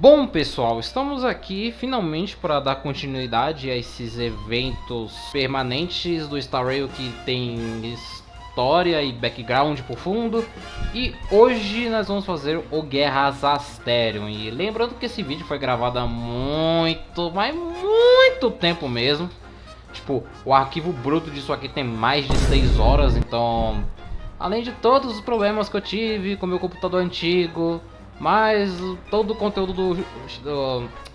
Bom, pessoal, estamos aqui finalmente para dar continuidade a esses eventos permanentes do starrail que tem história e background profundo. E hoje nós vamos fazer o Guerras Astherium. E lembrando que esse vídeo foi gravado há muito, mas muito tempo mesmo. Tipo, o arquivo bruto disso aqui tem mais de 6 horas, então... Além de todos os problemas que eu tive com meu computador antigo... Mas todo o conteúdo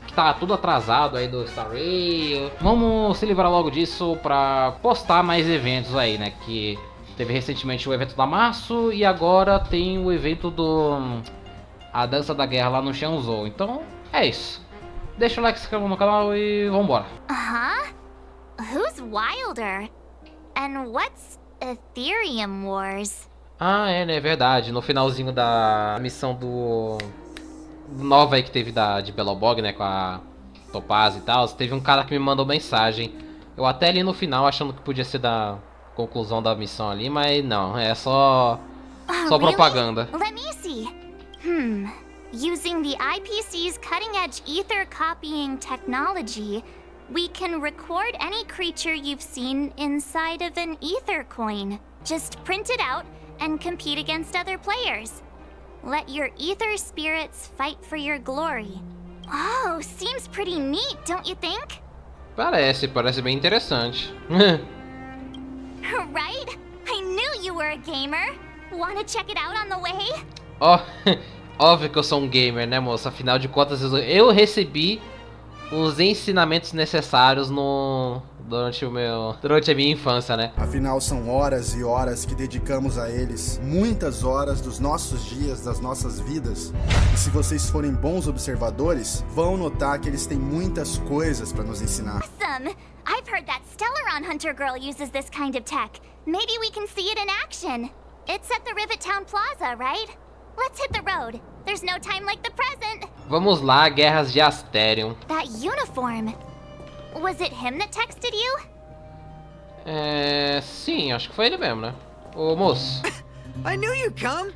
que tá tudo atrasado aí do starrail. Vamos se livrar logo disso pra postar mais eventos aí, né? Que teve recentemente o evento da março e agora tem o evento do... A dança da guerra lá no Shanzhou. Então é isso. Deixa o like, se inscreva no canal e vambora. Who's wilder? And what's Ethereum Wars? Ah, é verdade. No finalzinho da missão do nova aí que teve de Belobog, né, com a Topaz e tal, teve um cara que me mandou mensagem. Eu até li no final achando que podia ser da conclusão da missão ali, mas não, é só propaganda. Let me see. Using the IPC's cutting-edge ether copying technology, we can record any creature you've seen inside of an ether coin. Just print it out and compete against other players. Let your ether spirits fight for your glory. Oh, seems pretty neat, don't you think? Parece bem interessante. Right? I knew you were a gamer. Wanna check it out on the way? Ó, óbvio que eu sou um gamer, né, moça? Afinal de contas, eu recebi os ensinamentos necessários durante a minha infância, né? Afinal, são horas e horas que dedicamos a eles, muitas horas dos nossos dias, das nossas vidas. E se vocês forem bons observadores, vão notar que eles têm muitas coisas para nos ensinar. Awesome! I've heard that Stellaron Hunter girl uses this kind of tech. Maybe we can see it in action. It's at the Rivet Town Plaza, right? Let's hit the road. There's no time like the present. Vamos lá, Guerras de Astherium. That uniform. Was it him that texted you? Sim, acho que foi ele mesmo, né? Ô, moço. I knew you'd come.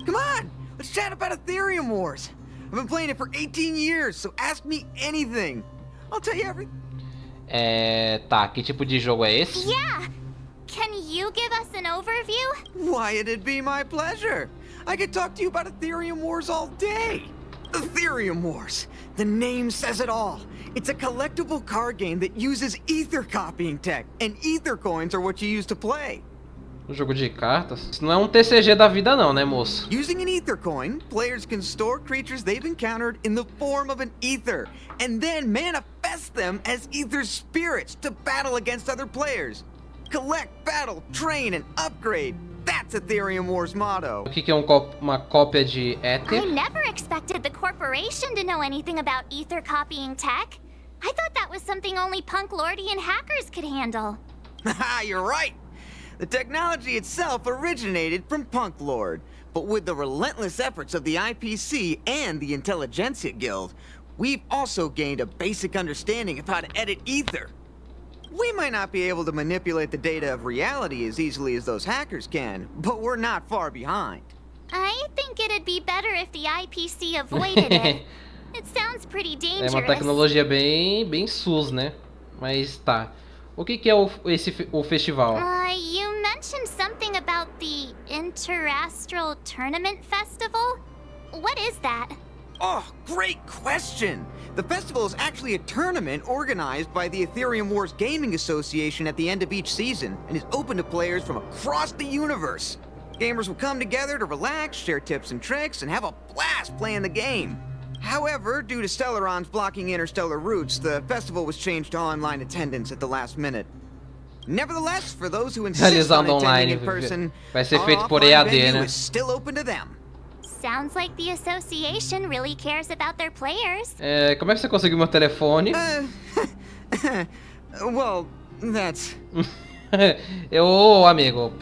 Come on, let's chat about Ethereum Wars. I've been playing it for 18 years, so ask me anything. I'll tell you everything. Tá, que tipo de jogo é esse? Yeah. Can you give us an overview? Why, it'd be my pleasure. I could talk to you about Ethereum Wars all day. Ethereum Wars. The name says it all. It's a collectible card game that uses ether copying tech, and ether coins are what you use to play. Um jogo de cartas? Isso não é um TCG da vida não, né, moço? Using an ether coin, players can store creatures they've encountered in the form of an ether, and then manifest them as ether spirits to battle against other players. Collect, battle, train, and upgrade. That's Ethereum Wars' motto. O que é uma cópia de Ether? I never expected the corporation to know anything about ether copying tech. I thought that was something only punk lordy and hackers could handle. Haha, you're right. The technology itself originated from Punk Lord, but with the relentless efforts of the IPC and the Intelligentsia Guild, we've also gained a basic understanding of how to edit ether. We might not be able to manipulate the data of reality as easily as those hackers can, but we're not far behind. I think it'd be better if the IPC avoided it. It sounds pretty dangerous. É uma tecnologia bem sus, né? Mas tá. O que é o festival? You mentioned something about the Interastral Tournament Festival? What is that? Oh, great question! The festival is actually a tournament organized by the Ethereum Wars Gaming Association at the end of each season, and is open to players from across the universe. Gamers will come together to relax, share tips and tricks, and have a blast playing the game. However, due to Stellarons blocking interstellar routes, the festival was changed to online attendance at the last minute. Nevertheless, for those who insist on attending in person, vai ser feito our por offline EAD, venue né? is still open to them. Sounds like the association really cares about their players. Como é que você conseguiu meu telefone? Well, that's... Amigo,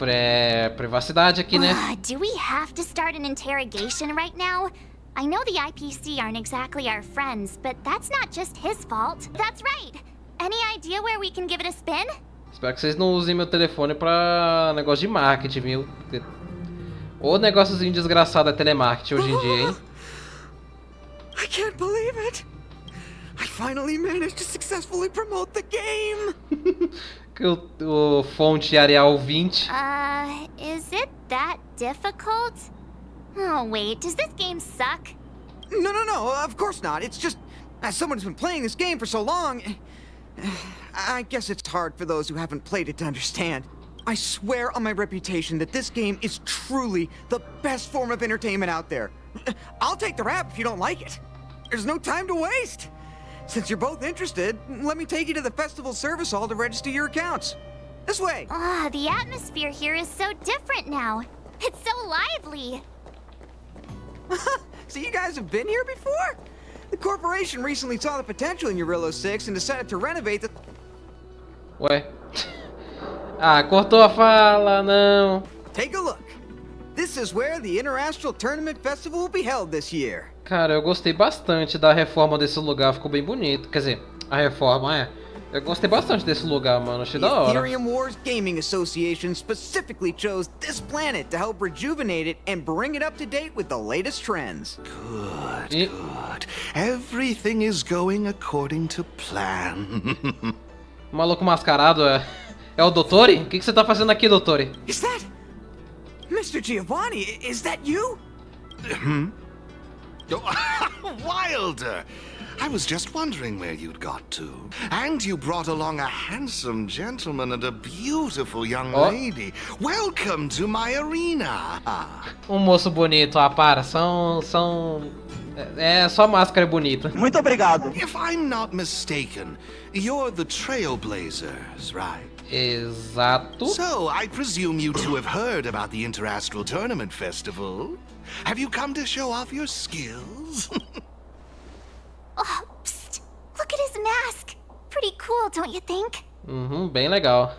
privacidade aqui, né? Do we have to start an interrogation right now? I know the IPC aren't exactly our friends, but that's not just his fault. That's right. Any idea where we can give it a spin? Espero que vocês não usem meu telefone pra negócio de marketing, viu? O negóciozinho desgraçado é telemarketing hoje em dia, hein? I can't believe it. I finally managed to successfully promote the game. O fonte Arial 20. Is it that difficult? Oh, wait, does this game suck? No, of course not. It's just, as someone who's been playing this game for so long, I guess it's hard for those who haven't played it to understand. I swear on my reputation that this game is truly the best form of entertainment out there. I'll take the rap if you don't like it. There's no time to waste. Since you're both interested, let me take you to the festival service hall to register your accounts. This way. The atmosphere here is so different now. It's so lively. So you guys have been here before? The corporation recently saw the potential in Eurillo 6 and decided to renovate the... Ué. Cortou a fala, não. Take a look. This is where the Interastral Tournament Festival will be held this year. Cara, eu gostei bastante da reforma desse lugar, ficou bem bonito. Quer dizer, a reforma Eu gostei bastante desse lugar, mano, achei da hora. The Ethereum Wars Gaming Association specifically chose this planet to help rejuvenate it and bring it up to date with the latest trends. Good. Everything is going according to plan. O maluco mascarado é o Dottore? O que você tá fazendo aqui, Dottore? Is that... Mr. Giovanni, is that you? Wilder! I was just wondering where you'd got to. And you brought along a handsome gentleman and a beautiful young lady. Welcome to my arena. Moço bonito, para. É só máscara bonita. Muito obrigado. If I'm not mistaken, you're the Trailblazers, right? Exato. So, I presume you two have heard about the Interastral Tournament Festival. Have you come to show off your skills? Oh, psst! Look at his mask! Pretty cool, don't you think? Bem legal.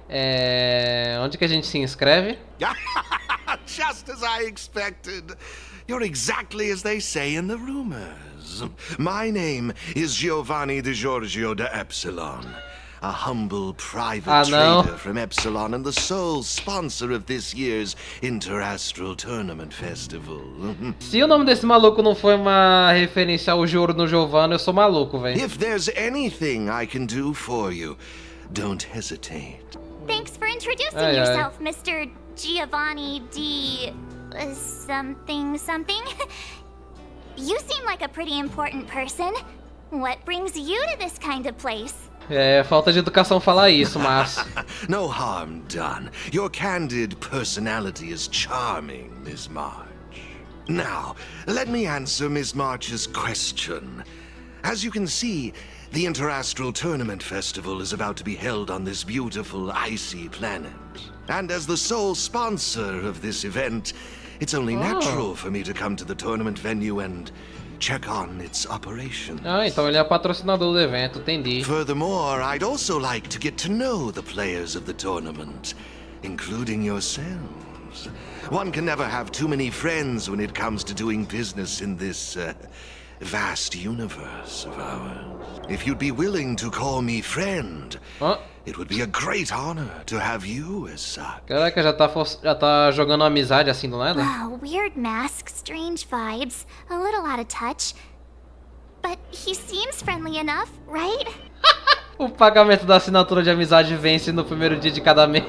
Onde que a gente se inscreve? Just as I expected. You're exactly as they say in the rumors. My name is Giovanni Di Giorgio de Epsilon. A humble private trader from Epsilon and the sole sponsor of this year's Interastral Tournament Festival. Se o nome desse maluco não foi uma referência ao Joro no Giovanni, eu sou maluco, velho. If there's anything I can do for you, don't hesitate. Thanks for introducing yourself, Mr. Giovanni D... something. You seem like a pretty important person. What brings you to this kind of place? Falta de educação falar isso, mas... No harm done. Your candid personality is charming, Miss March. Now, let me answer Miss March's question. As you can see, the Interastral Tournament Festival is about to be held on this beautiful, icy planet. And as the sole sponsor of this event, it's only natural for me to come to the tournament venue and check on its operation. Então ele é patrocinador do evento, entendi. Furthermore, I'd also like to get to know the players of the tournament, including yourselves. One can never have too many friends when it comes to doing business in this vast universe of ours. If you'd be willing to call me friend, it would be a great honor to have you as such. Caraca, já tá jogando amizade assim do nada? Weird mask, strange vibes, a little out of touch. But he seems friendly enough, right? O pagamento da assinatura de amizade vence no primeiro dia de cada mês.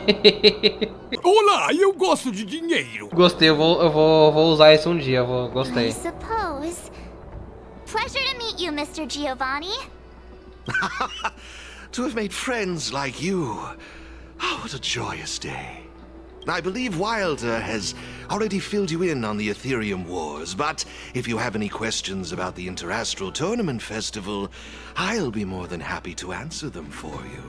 Olá, eu gosto de dinheiro. Gostei, eu vou usar isso um dia, gostei. I suppose. Pleasure to meet you, Mr. Giovanni. To have made friends like you. Oh, what a joyous day. I believe Wilder has already filled you in on the Ethereum Wars, but if you have any questions about the Interastral Tournament Festival, I'll be more than happy to answer them for you.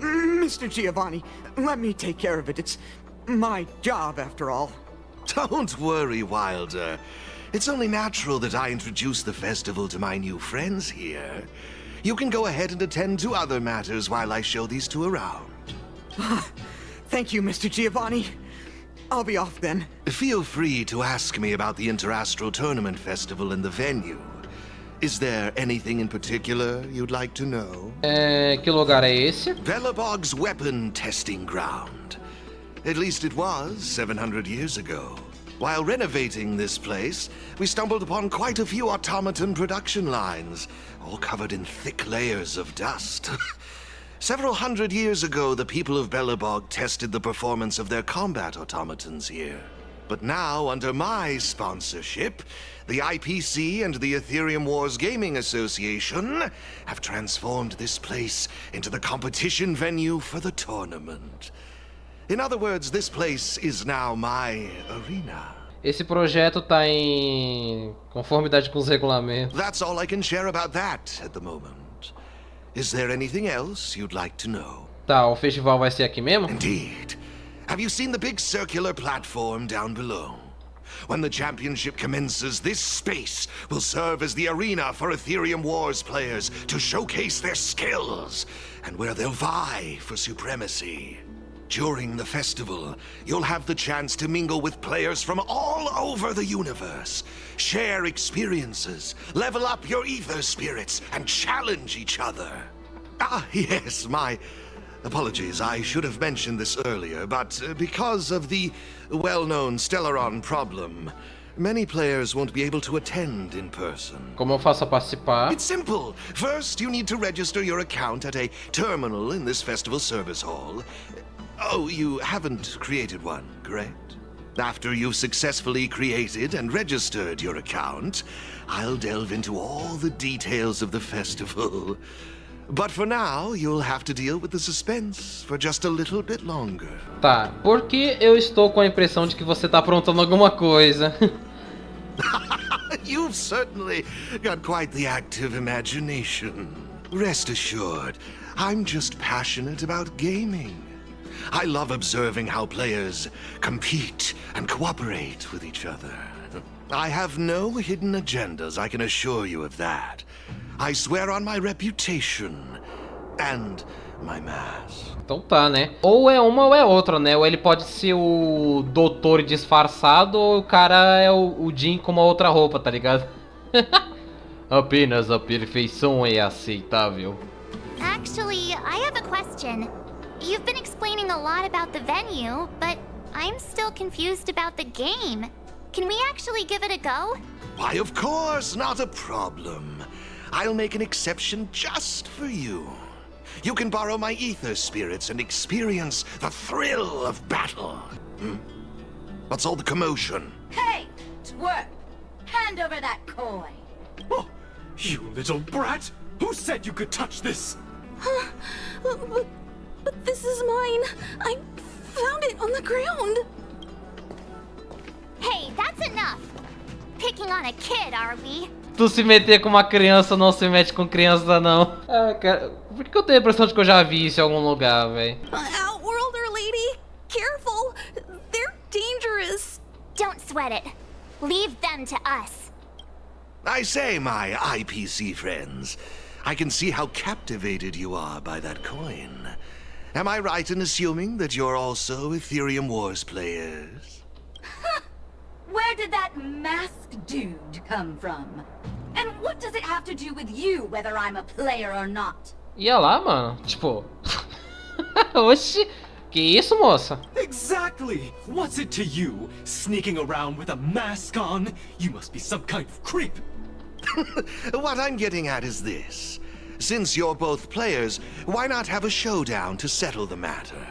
Mr. Giovanni, let me take care of it. It's my job, after all. Don't worry, Wilder. It's only natural that I introduce the festival to my new friends here. You can go ahead and attend to other matters while I show these two around. Thank you, Mr. Giovanni. I'll be off then. Feel free to ask me about the Interastral Tournament Festival and the venue. Is there anything in particular you'd like to know? Que lugar é esse? Velabog's weapon testing ground. At least it was 700 years ago. While renovating this place, we stumbled upon quite a few automaton production lines, all covered in thick layers of dust. Several hundred years ago, the people of Belobog tested the performance of their combat automatons here. But now, under my sponsorship, the IPC and the Aetherium Wars Gaming Association have transformed this place into the competition venue for the tournament. In other words, this place is now my arena. Esse projeto tá em conformidade com os regulamentos. That's all I can share about that at the moment. Is there anything else you'd like to know? Tá, o festival vai ser aqui mesmo? Indeed. Have you seen the big circular platform down below? When the championship commences, this space will serve as the arena for Aetherium Wars players to showcase their skills, and where they'll vie for supremacy. During the festival, you'll have the chance to mingle with players from all over the universe, share experiences, level up your ether spirits, and challenge each other. Ah, yes, my apologies. I should have mentioned this earlier, but because of the well-known Stellaron problem, many players won't be able to attend in person. Como eu faço a participar? It's simple. First, you need to register your account at a terminal in this festival service hall. Oh, you haven't created one, correct? After you've successfully created and registered your account, I'll delve into all the details of the festival. But for now, you'll have to deal with the suspense for just a little bit longer. Tá, porque eu estou com a impressão de que você tá aprontando alguma coisa. You've certainly got quite the active imagination. Rest assured, I'm just passionate about gaming. I love observing how players compete and cooperate with each other. I have no hidden agendas, I can assure you of that. I swear on my reputation and my mask. Então tá, né? Ou é uma ou é outra, né? Ou ele pode ser o doutor disfarçado, ou o cara é o Jin com uma outra roupa, tá ligado? Apenas a perfeição é aceitável. Actually, I have a question. You've been explaining a lot about the venue, but I'm still confused about the game. Can we actually give it a go? Why, of course, not a problem. I'll make an exception just for you. You can borrow my ether spirits and experience the thrill of battle. What's all the commotion? Hey, twerp! Hand over that coin. Oh, you little brat! Who said you could touch this? But this is mine. I found it on the ground. Hey, that's enough. Picking on a kid, are we? Tu se meter com uma criança, não se mete com criança, não. Ah, cara, por que eu tenho a impressão de que eu já vi isso em algum lugar, velho? Outworlder lady, careful. They're dangerous. Don't sweat it. Leave them to us. I say, my IPC friends, I can see how captivated you are by that coin. Am I right in assuming that you're also Aetherium Wars players? Where did that masked dude come from? And what does it have to do with you, whether I'm a player or not? Ia lá, mano. Tipo... Oxi. Que isso, moça? Exactly! What's it to you? Sneaking around with a mask on? You must be some kind of creep. What I'm getting at is this. Since you're both players, why not have a showdown to settle the matter?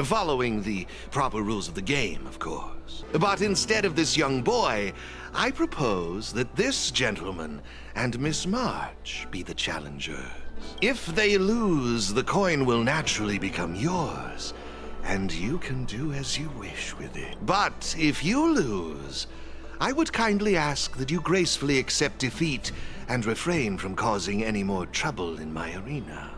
Following the proper rules of the game, of course. But instead of this young boy, I propose that this gentleman and Miss March be the challengers. If they lose, the coin will naturally become yours, and you can do as you wish with it. But if you lose, I would kindly ask that you gracefully accept defeat and refrain from causing any more trouble in my arena.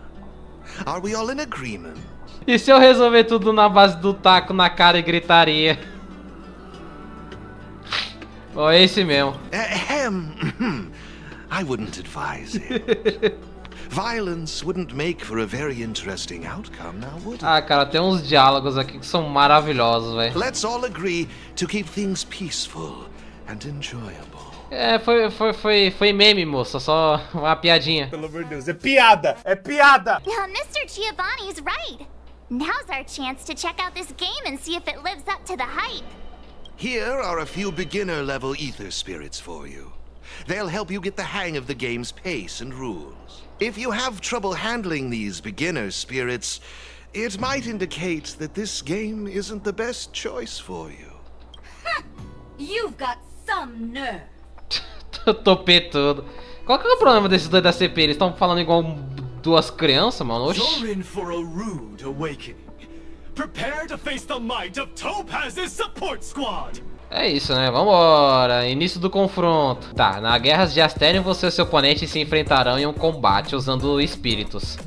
Are we all in agreement? E se eu resolver tudo na base do taco na cara e gritaria? Bom, é esse mesmo. I wouldn't advise it. Violence wouldn't make for a very interesting outcome, now would it? Ah, cara, tem uns diálogos aqui que são maravilhosos, velho. Let's all agree to keep things peaceful and enjoyable. É, foi meme, moça, só uma piadinha. Pelo amor de Deus, é piada! É piada! Now, Mr. Giovanni's right. Now's our chance to check out this game and see if it lives up to the hype. Here are a few beginner-level ether spirits for you. They'll help you get the hang of the game's pace and rules. If you have trouble handling these beginner spirits, it might indicate that this game isn't the best choice for you. You've got some nerve. Topei tudo. Qual que é o problema desses dois da CP? Eles estão falando igual duas crianças, mano. Oxi. You're in for a rude awakening. Prepare to face the might of Topaz's support squad. É isso, né? Vambora. Início do confronto. Tá, na Guerras de Astherium você e seu oponente se enfrentarão em um combate usando espíritos.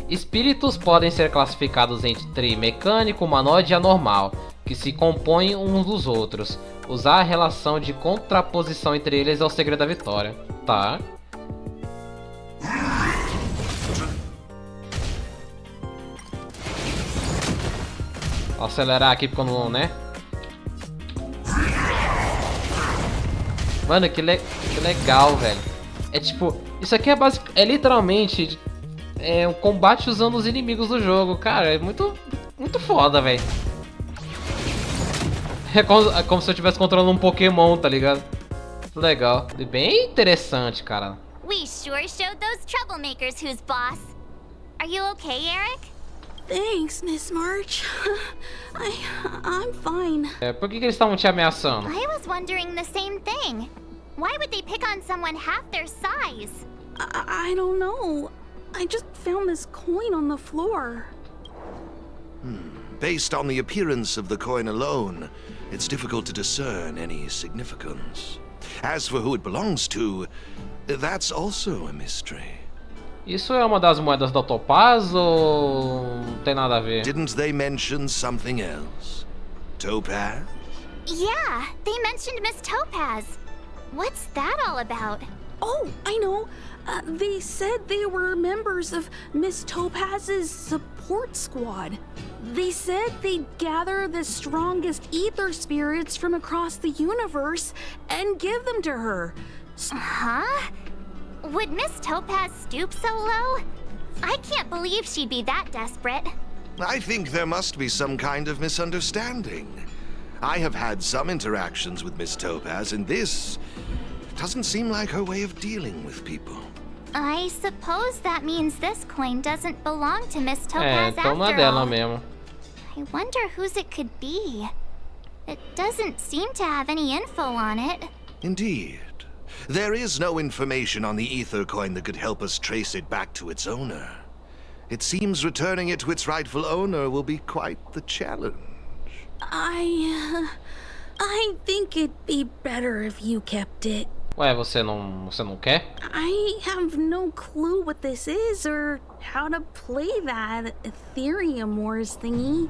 Espíritos podem ser classificados entre mecânico, humanoide e anormal, que se compõem uns dos outros. Usar a relação de contraposição entre eles é o segredo da vitória. Tá. Vou acelerar aqui porque eu não, né? Mano, que legal, velho. É tipo, isso aqui é literalmente um combate usando os inimigos do jogo. Cara, é muito foda, velho. É como se eu estivesse controlando um Pokémon, tá ligado? Legal. Bem interessante, cara. We sure showed those troublemakers who's boss. Are you okay, Eric? Thanks, Miss March. I'm fine. Por que eles estavam te ameaçando? I was wondering the same thing. Why would they pick on someone half their size? I don't know. I just found this coin on the floor. Based on the appearance of the coin alone, it's difficult to discern any significance. As for who it belongs to, that's also a mystery. Isso é uma das moedas da Topaz ou não tem nada a ver? Didn't they mention something else? Topaz? Yeah, they mentioned Miss Topaz. What's that all about? Oh, I know. They said they were members of Miss Topaz's support squad. They said they'd gather the strongest ether spirits from across the universe and give them to her. Huh? Would Miss Topaz stoop so low? I can't believe she'd be that desperate. I think there must be some kind of misunderstanding. I have had some interactions with Miss Topaz, and this doesn't seem like her way of dealing with people. I suppose that means this coin doesn't belong to Miss Topaz então não é after dela all. mesmo. I wonder whose it could be. It doesn't seem to have any info on it. Indeed. There is no information on the ether coin that could help us trace it back to its owner. It seems returning it to its rightful owner will be quite the challenge. I think it'd be better if you kept it. Ué, você não quer? I have no clue what this is or how to play that Ethereum Wars thingy.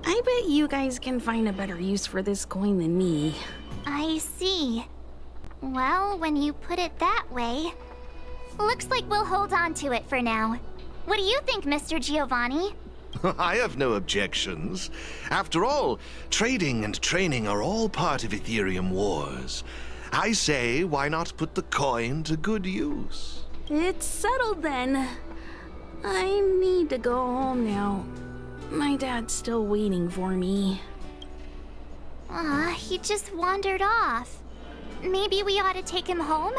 I bet you guys can find a better use for this coin than me. I see. Well, when you put it that way, looks like we'll hold on to it for now. What do you think, Mr. Giovanni? I have no objections. After all, trading and training are all part of Ethereum Wars. I say, why not put the coin to good use? It's settled then. I need to go home now. My dad's still waiting for me. He just wandered off. Maybe we ought to take him home?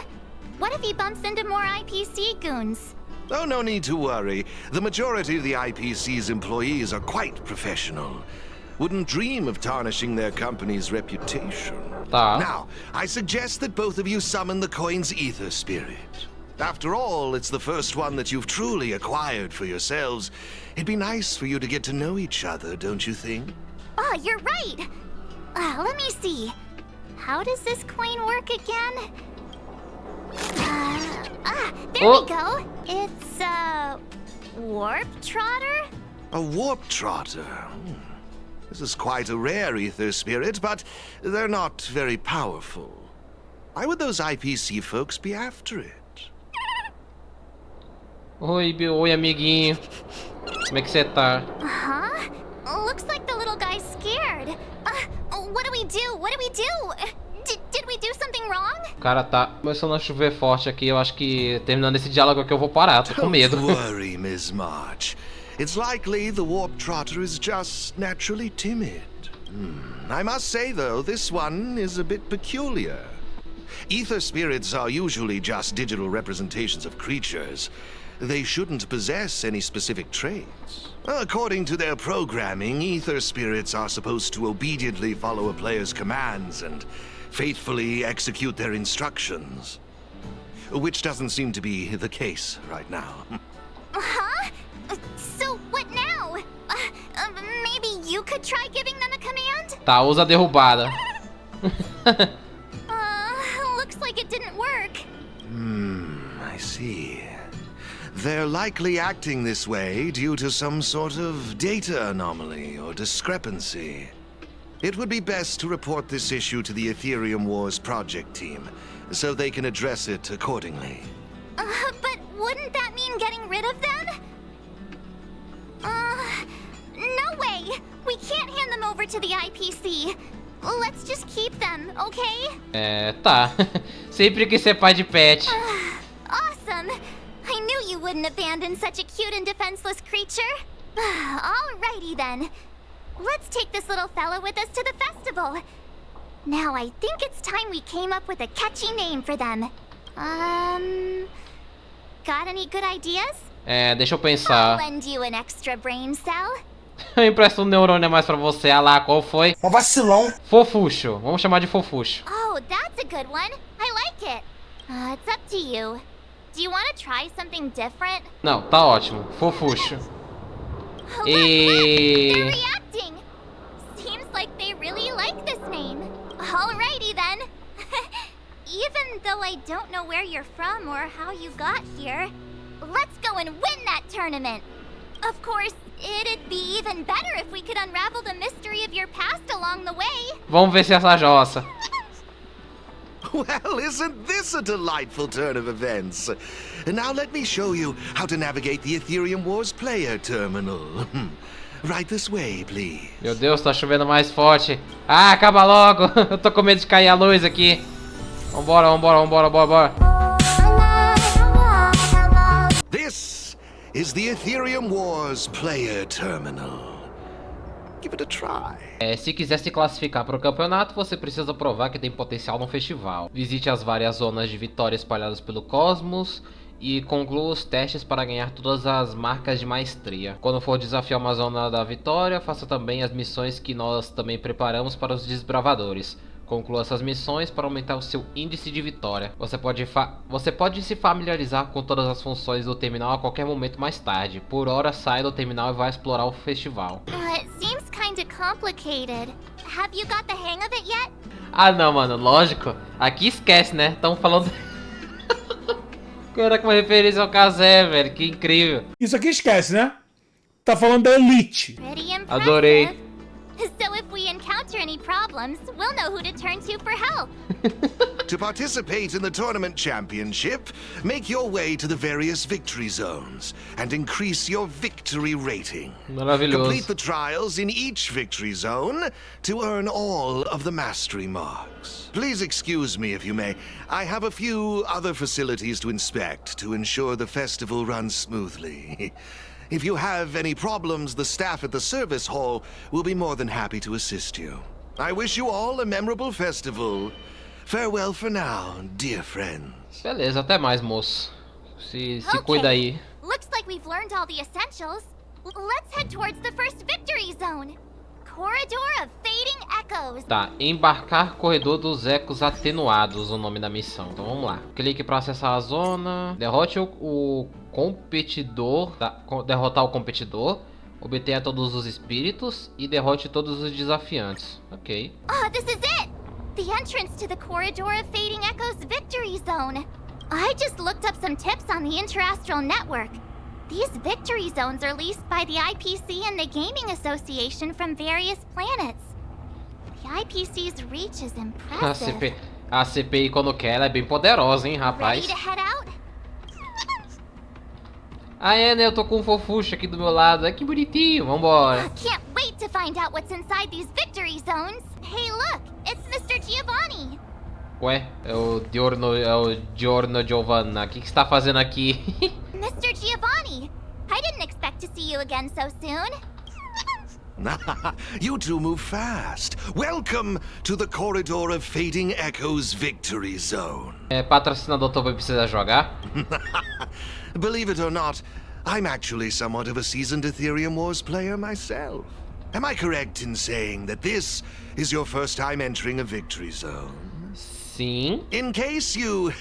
What if he bumps into more IPC goons? Oh, no need to worry. The majority of the IPC's employees are quite professional. Wouldn't dream of tarnishing their company's reputation. Now, I suggest that both of you summon the coin's ether spirit. After all, it's the first one that you've truly acquired for yourselves. It'd be nice for you to get to know each other, don't you think? Oh, you're right! Let me see. How does this coin work again? There we go. It's a warp trotter? A warp trotter? This is quite a rare ether spirit, but they're not very powerful. Why would those IPC folks be after it? Oi, amiguinho. Como é que você tá? Huh? Looks like the little guy's scared. What do we do? What do we do? Did we do something wrong? Cara, tá começando a chover forte aqui. Eu acho que terminando esse diálogo aqui eu vou parar. Tô com medo. Don't worry, Miss March. It's likely the warp trotter is just naturally timid. I must say, though, this one is a bit peculiar. Ether spirits are usually just digital representations of creatures. They shouldn't possess any specific traits. According to their programming, ether spirits are supposed to obediently follow a player's commands and faithfully execute their instructions. Which doesn't seem to be the case right now. Huh? So what now? Maybe you could try giving them a command? Tá, usa a derrubada. Looks like it didn't work. I see. They're likely acting this way due to some sort of data anomaly or discrepancy. It would be best to report this issue to the Ethereum Wars project team, so they can address it accordingly. But wouldn't that mean getting rid of them? No way! We can't hand them over to the IPC. Let's just keep them, okay? Tá. Sempre quis ser pai de pet. Awesome! I knew you wouldn't abandon such a cute and defenseless creature. Alrighty then. Let's take this little fella with us to the festival. Now I think it's time we came up with a catchy name for them. Got any good ideas? Deixa eu I'll pensar. lend you an extra brain cell. Eu empresto um neurônio a mais pra você. Ah lá, qual foi? Um vacilão. Fofuxo. Vamos chamar de Fofuxo. Oh, that's a good one. I like it. It's up to you. Do you want to try something different? Não, tá ótimo. Fofuxo. Look, they're reacting. Seems like they really like this name. Alrighty then. Even though I don't know where you're from or how you got here, let's go and win that tournament. Of course, it'd be even better if we could unravel the mystery of your past along the way. Vamos ver se essa jossa. Well, isn't this a delightful turn of events? Now let me show you how to navigate the Ethereum Wars player terminal. Right this way, please. Meu Deus, tá chovendo mais forte. Ah, acaba logo. Eu tô com medo de cair a luz aqui. Vambora. This is the Ethereum Wars player terminal. Give it a try. Se quiser se classificar para o campeonato, você precisa provar que tem potencial no festival. Visite as várias zonas de vitória espalhadas pelo cosmos e conclua os testes para ganhar todas as marcas de maestria. Quando for desafiar uma zona da vitória, faça também as missões que nós também preparamos para os desbravadores. Conclua essas missões para aumentar o seu índice de vitória. Você pode se familiarizar com todas as funções do terminal a qualquer momento mais tarde. Por hora, saia do terminal e vai explorar o festival. It seems kinda complicated. Have you got the hang of it yet? Ah não, mano, lógico. Aqui esquece, né? Estão falando... Caraca, uma referência ao Kazé, velho. Que incrível. Isso aqui esquece, né? Tá falando da Elite. Pretty impressive. Adorei. So if we encounter any problems, we'll know who to turn to for help. To participate in the tournament championship, make your way to the various victory zones and increase your victory rating. Maravilhoso. Complete the trials in each victory zone to earn all of the mastery marks. Please excuse me if you may. I have a few other facilities to inspect to ensure the festival runs smoothly. If you have any problems, the staff at the service hall will be more than happy to assist you. I wish you all a memorable festival. Farewell for now, dear friends. Beleza, até mais, moço. Se cuida aí. Looks like we've learned all the essentials. Let's head towards the first victory zone. Corridor of Fading Echoes. Tá, embarcar corredor dos ecos atenuados, o nome da missão. Então vamos lá. Clique para acessar a zona. Derrote o competidor. Derrotar o competidor. Obtenha todos os espíritos e derrote todos os desafiantes. Ok. This is it! The entrance to the Corridor of Fading Echoes Victory Zone. I just looked up some tips on the Interastral Network. These victory zones are leased by the IPC and the Gaming Association from various planets. The IPC's reach is impressive. A CPI quando quer, ela é bem poderosa, hein, rapaz. Ready to head out? Ah, né? Eu tô com um fofuxo aqui do meu lado. Que bonitinho. Vambora. Can't wait to find out what's inside these victory zones. Hey, look, it's Mr. Giovanni. Ué, é o Giorno Giovanna. O que você tá fazendo aqui? Mr. Giovanni, I didn't expect to see you again so soon. You two move fast. Welcome to the corridor of fading echoes victory zone. Patrocinador também precisa jogar? Believe it or not, I'm actually somewhat of a seasoned Ethereum Wars player myself. Am I correct in saying that this is your first time entering a victory zone? Sim. In case you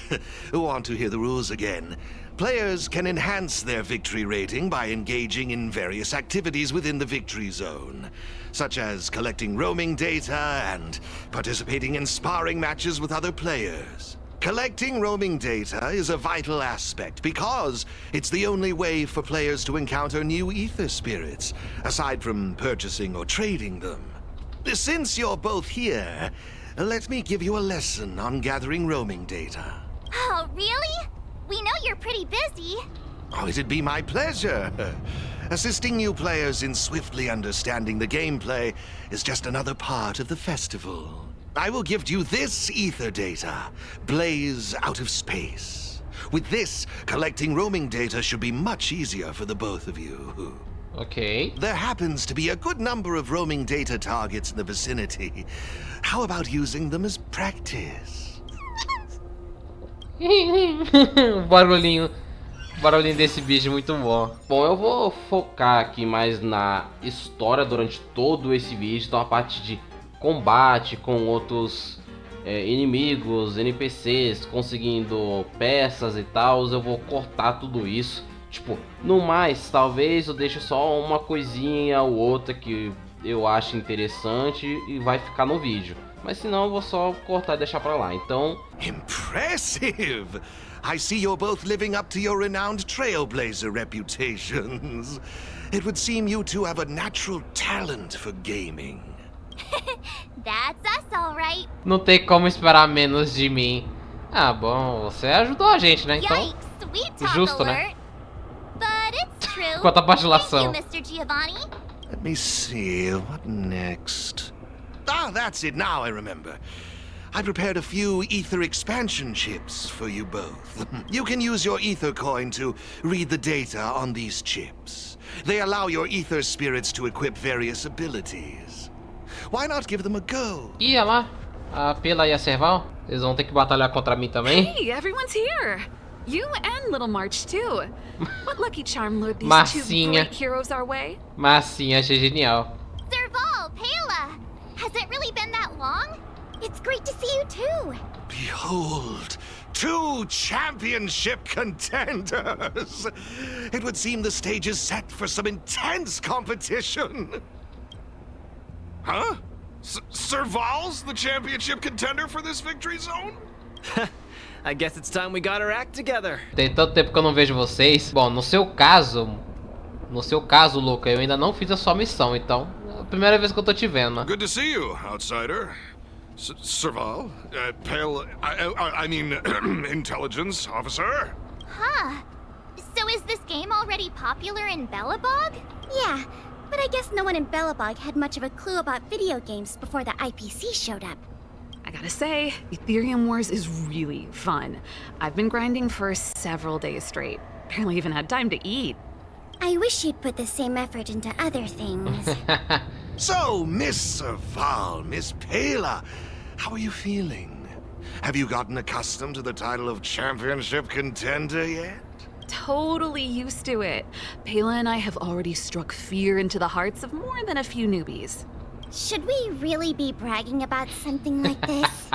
want to hear the rules again, players can enhance their victory rating by engaging in various activities within the victory zone, such as collecting roaming data and participating in sparring matches with other players. Collecting roaming data is a vital aspect because it's the only way for players to encounter new ether spirits, aside from purchasing or trading them. Since you're both here, let me give you a lesson on gathering roaming data. Oh, really? We know you're pretty busy. Oh, it'd be my pleasure. Assisting new players in swiftly understanding the gameplay is just another part of the festival. I will give you this ether data, Blaze out of space. With this, collecting roaming data should be much easier for the both of you. Ok. There happens to be a good number of roaming data targets in the vicinity. How about using them as practice? O barulhinho desse bicho é muito bom. Bom, eu vou focar aqui mais na história durante todo esse vídeo. Então a parte de combate com outros inimigos, NPCs, conseguindo peças e tal, eu vou cortar tudo isso. Tipo, no mais, talvez eu deixe só uma coisinha ou outra que eu acho interessante e vai ficar no vídeo. Mas se não, eu vou só cortar e deixar pra lá. Então... Impressive! I see you're both living up to your renowned trailblazer reputations. It would seem you two have a natural talent for gaming. That's us, all right. Não tem como esperar menos de mim. Ah, bom, você ajudou a gente, né? Então, Yikes, sweet talk justo, alert. né? But it's true. Quanta bajulação. Thank you, Mr. Giovanni. Let me see, what next? Ah, that's it, now I remember. I prepared a few ether expansion chips for you both. You can use your ether coin to read the data on these chips. They allow your ether spirits to equip various abilities. Why not give them a go? Ih, olha lá. A Pela e a Serval. Eles vão ter que batalhar contra mim também. Hey, everyone's here. You and Little March too. What lucky charm lured these two Marcinha. great heroes our way? Marcinha, achei genial. Serval, Pela. Has it really been that long? It's great to see you too. Behold, two championship contenders. It would seem the stage is set for some intense competition. Huh? Serval's the championship contender for this victory zone? I guess it's time we got our act together. Tem tanto tempo que eu não vejo vocês. Bom, no seu caso, Luca, eu ainda não fiz a sua missão, então é a primeira vez que eu tô te vendo, né? Good to see you, outsider. Serval? Pale... I mean, intelligence officer? Huh. So is this game already popular in Belobog? Yeah, but I guess no one in Belobog had much of a clue about video games before the IPC showed up. I gotta say, Ethereum Wars is really fun. I've been grinding for several days straight. Barely even had time to eat. I wish you'd put the same effort into other things. So, Miss Serval, Miss Pela, how are you feeling? Have you gotten accustomed to the title of championship contender yet? Totally used to it. Pela and I have already struck fear into the hearts of more than a few newbies. Should we really be bragging about something like this?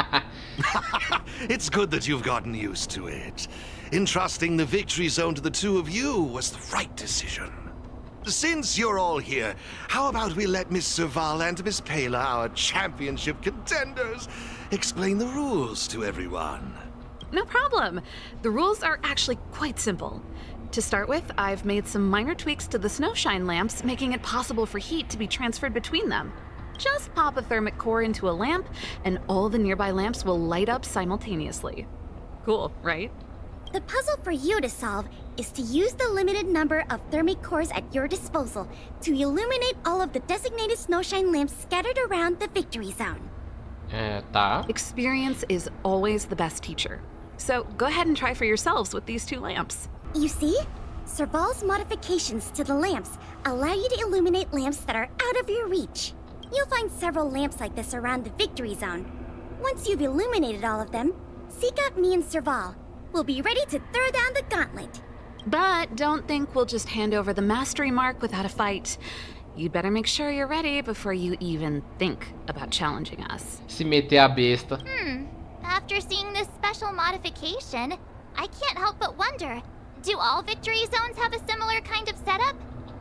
It's good that you've gotten used to it. Entrusting the victory zone to the two of you was the right decision. Since you're all here, how about we let Miss Serval and Miss Pela, our championship contenders, explain the rules to everyone? No problem. The rules are actually quite simple. To start with, I've made some minor tweaks to the snowshine lamps, making it possible for heat to be transferred between them. Just pop a thermic core into a lamp, and all the nearby lamps will light up simultaneously. Cool, right? The puzzle for you to solve is to use the limited number of thermic cores at your disposal to illuminate all of the designated snowshine lamps scattered around the victory zone. Tá. Experience is always the best teacher. So go ahead and try for yourselves with these two lamps. You see? Serval's modifications to the lamps allow you to illuminate lamps that are out of your reach. You'll find several lamps like this around the victory zone. Once you've illuminated all of them, seek out me and Serval. We'll be ready to throw down the gauntlet. But don't think we'll just hand over the mastery mark without a fight. You'd better make sure you're ready before you even think about challenging us. Se meter a besta. After seeing this special modification, I can't help but wonder, do all victory zones have a similar kind of setup?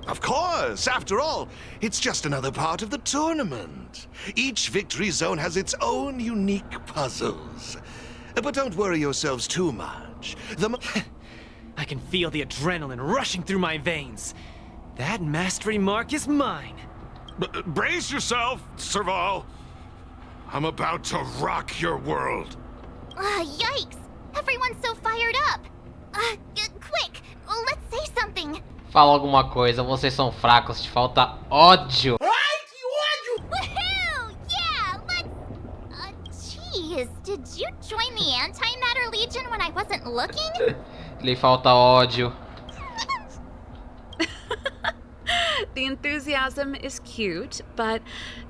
Of course! After all, it's just another part of the tournament. Each victory zone has its own unique puzzles. But don't worry yourselves too much. I can feel the adrenaline rushing through my veins. That mastery mark is mine. Brace yourself, Serval. I'm about to rock your world. Yikes! Everyone's so fired up. Quick, let's say something. Fala alguma coisa, vocês são fracos, te falta ódio. Ai, que ódio! Woohoo! Yeah, let's... Jeez, did you join the Antimatter Legion when I wasn't looking? Lhe falta ódio. The enthusiasm is cute, but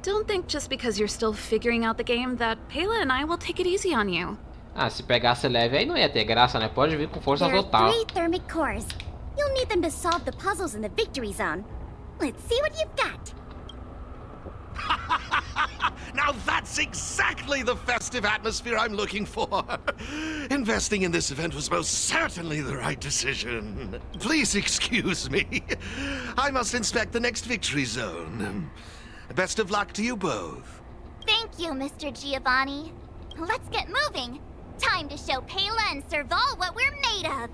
don't think just because you're still figuring out the game that Pela and I will take it easy on you. Ah, se pegasse leve aí não ia ter graça, né? Pode vir com força There total. are 3 thermic cores. You'll need them to solve the puzzles in the victory zone. Let's see what you've got. Now that's exactly the festive atmosphere I'm looking for. Investing in this event was most certainly the right decision. Please excuse me. I must inspect the next victory zone. Best of luck to you both. Thank you, Mr. Giovanni. Let's get moving. Time to show Pela and Serval what we're made of.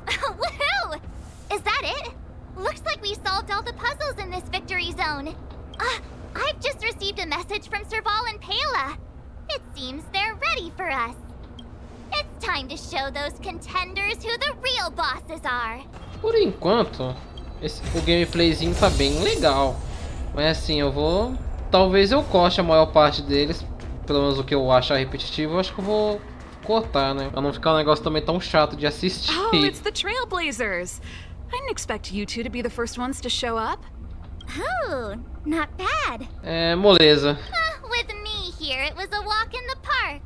Woohoo! Is that it? Looks like we solved all the puzzles in this victory zone. I've just received a message from Serval and Pela. It seems they're ready for us. It's time to show those contenders who the real bosses are. Por enquanto, o gameplayzinho tá bem legal. Mas assim, talvez eu corte a maior parte deles. Pelo menos o que eu achar repetitivo, eu acho que eu vou cortar, né? Pra não ficar um negócio também tão chato de assistir. Oh, it's the Trailblazers! I didn't expect you two to be the first ones to show up. Oh, not bad. É, moleza. With me here, it was a walk in the park.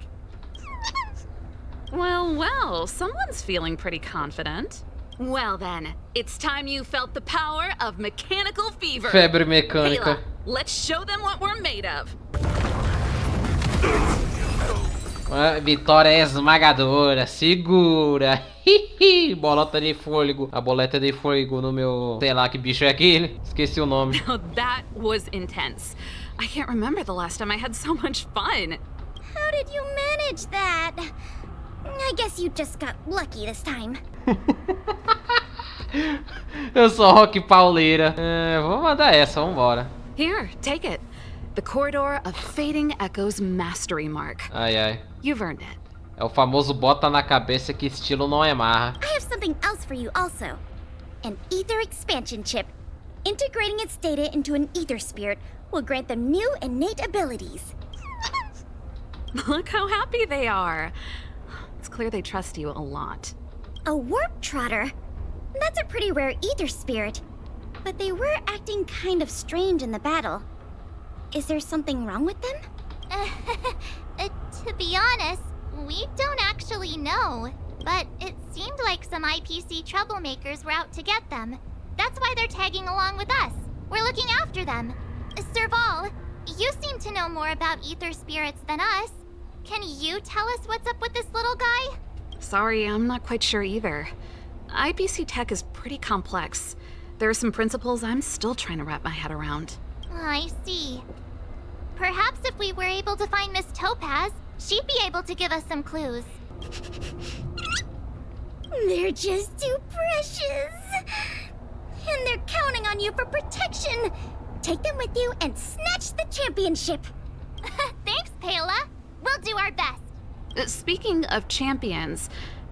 Well, someone's feeling pretty confident. Well then, it's time you felt the power of mechanical fever. Febre mecânica. Pela, let's show them what we're made of. Vitória esmagadora, segura. Bolota de fôlego. A boleta de fôlego no meu... Sei lá que bicho é aquele. Esqueci o nome. Now that was intense. I can't remember the last time I had so much fun. How did you manage that? I guess you just got lucky this time. Eu sou rock pauleira. Vou mandar essa, vambora. Here, take it. The Corridor of Fading Echoes Mastery Mark. Ai, ai. You've earned it. É o famoso bota na cabeça que estilo não é marra. I have something else for you also. An ether expansion chip. Integrating its data into an ether spirit will grant them new innate abilities. Look how happy they are. It's clear they trust you a lot. A warp trotter? That's a pretty rare ether spirit. But they were acting kind of strange in the battle. Is there something wrong with them? To be honest, we don't actually know. But it seemed like some IPC troublemakers were out to get them. That's why they're tagging along with us. We're looking after them. Serval, you seem to know more about ether spirits than us. Can you tell us what's up with this little guy? Sorry, I'm not quite sure either. IPC tech is pretty complex. There are some principles I'm still trying to wrap my head around. I see. Perhaps if we were able to find Miss Topaz, she'd be able to give us some clues. They're just too precious. And they're counting on you for protection. Take them with you and snatch the championship. Thanks, Pela. We'll do our best. Speaking of champions,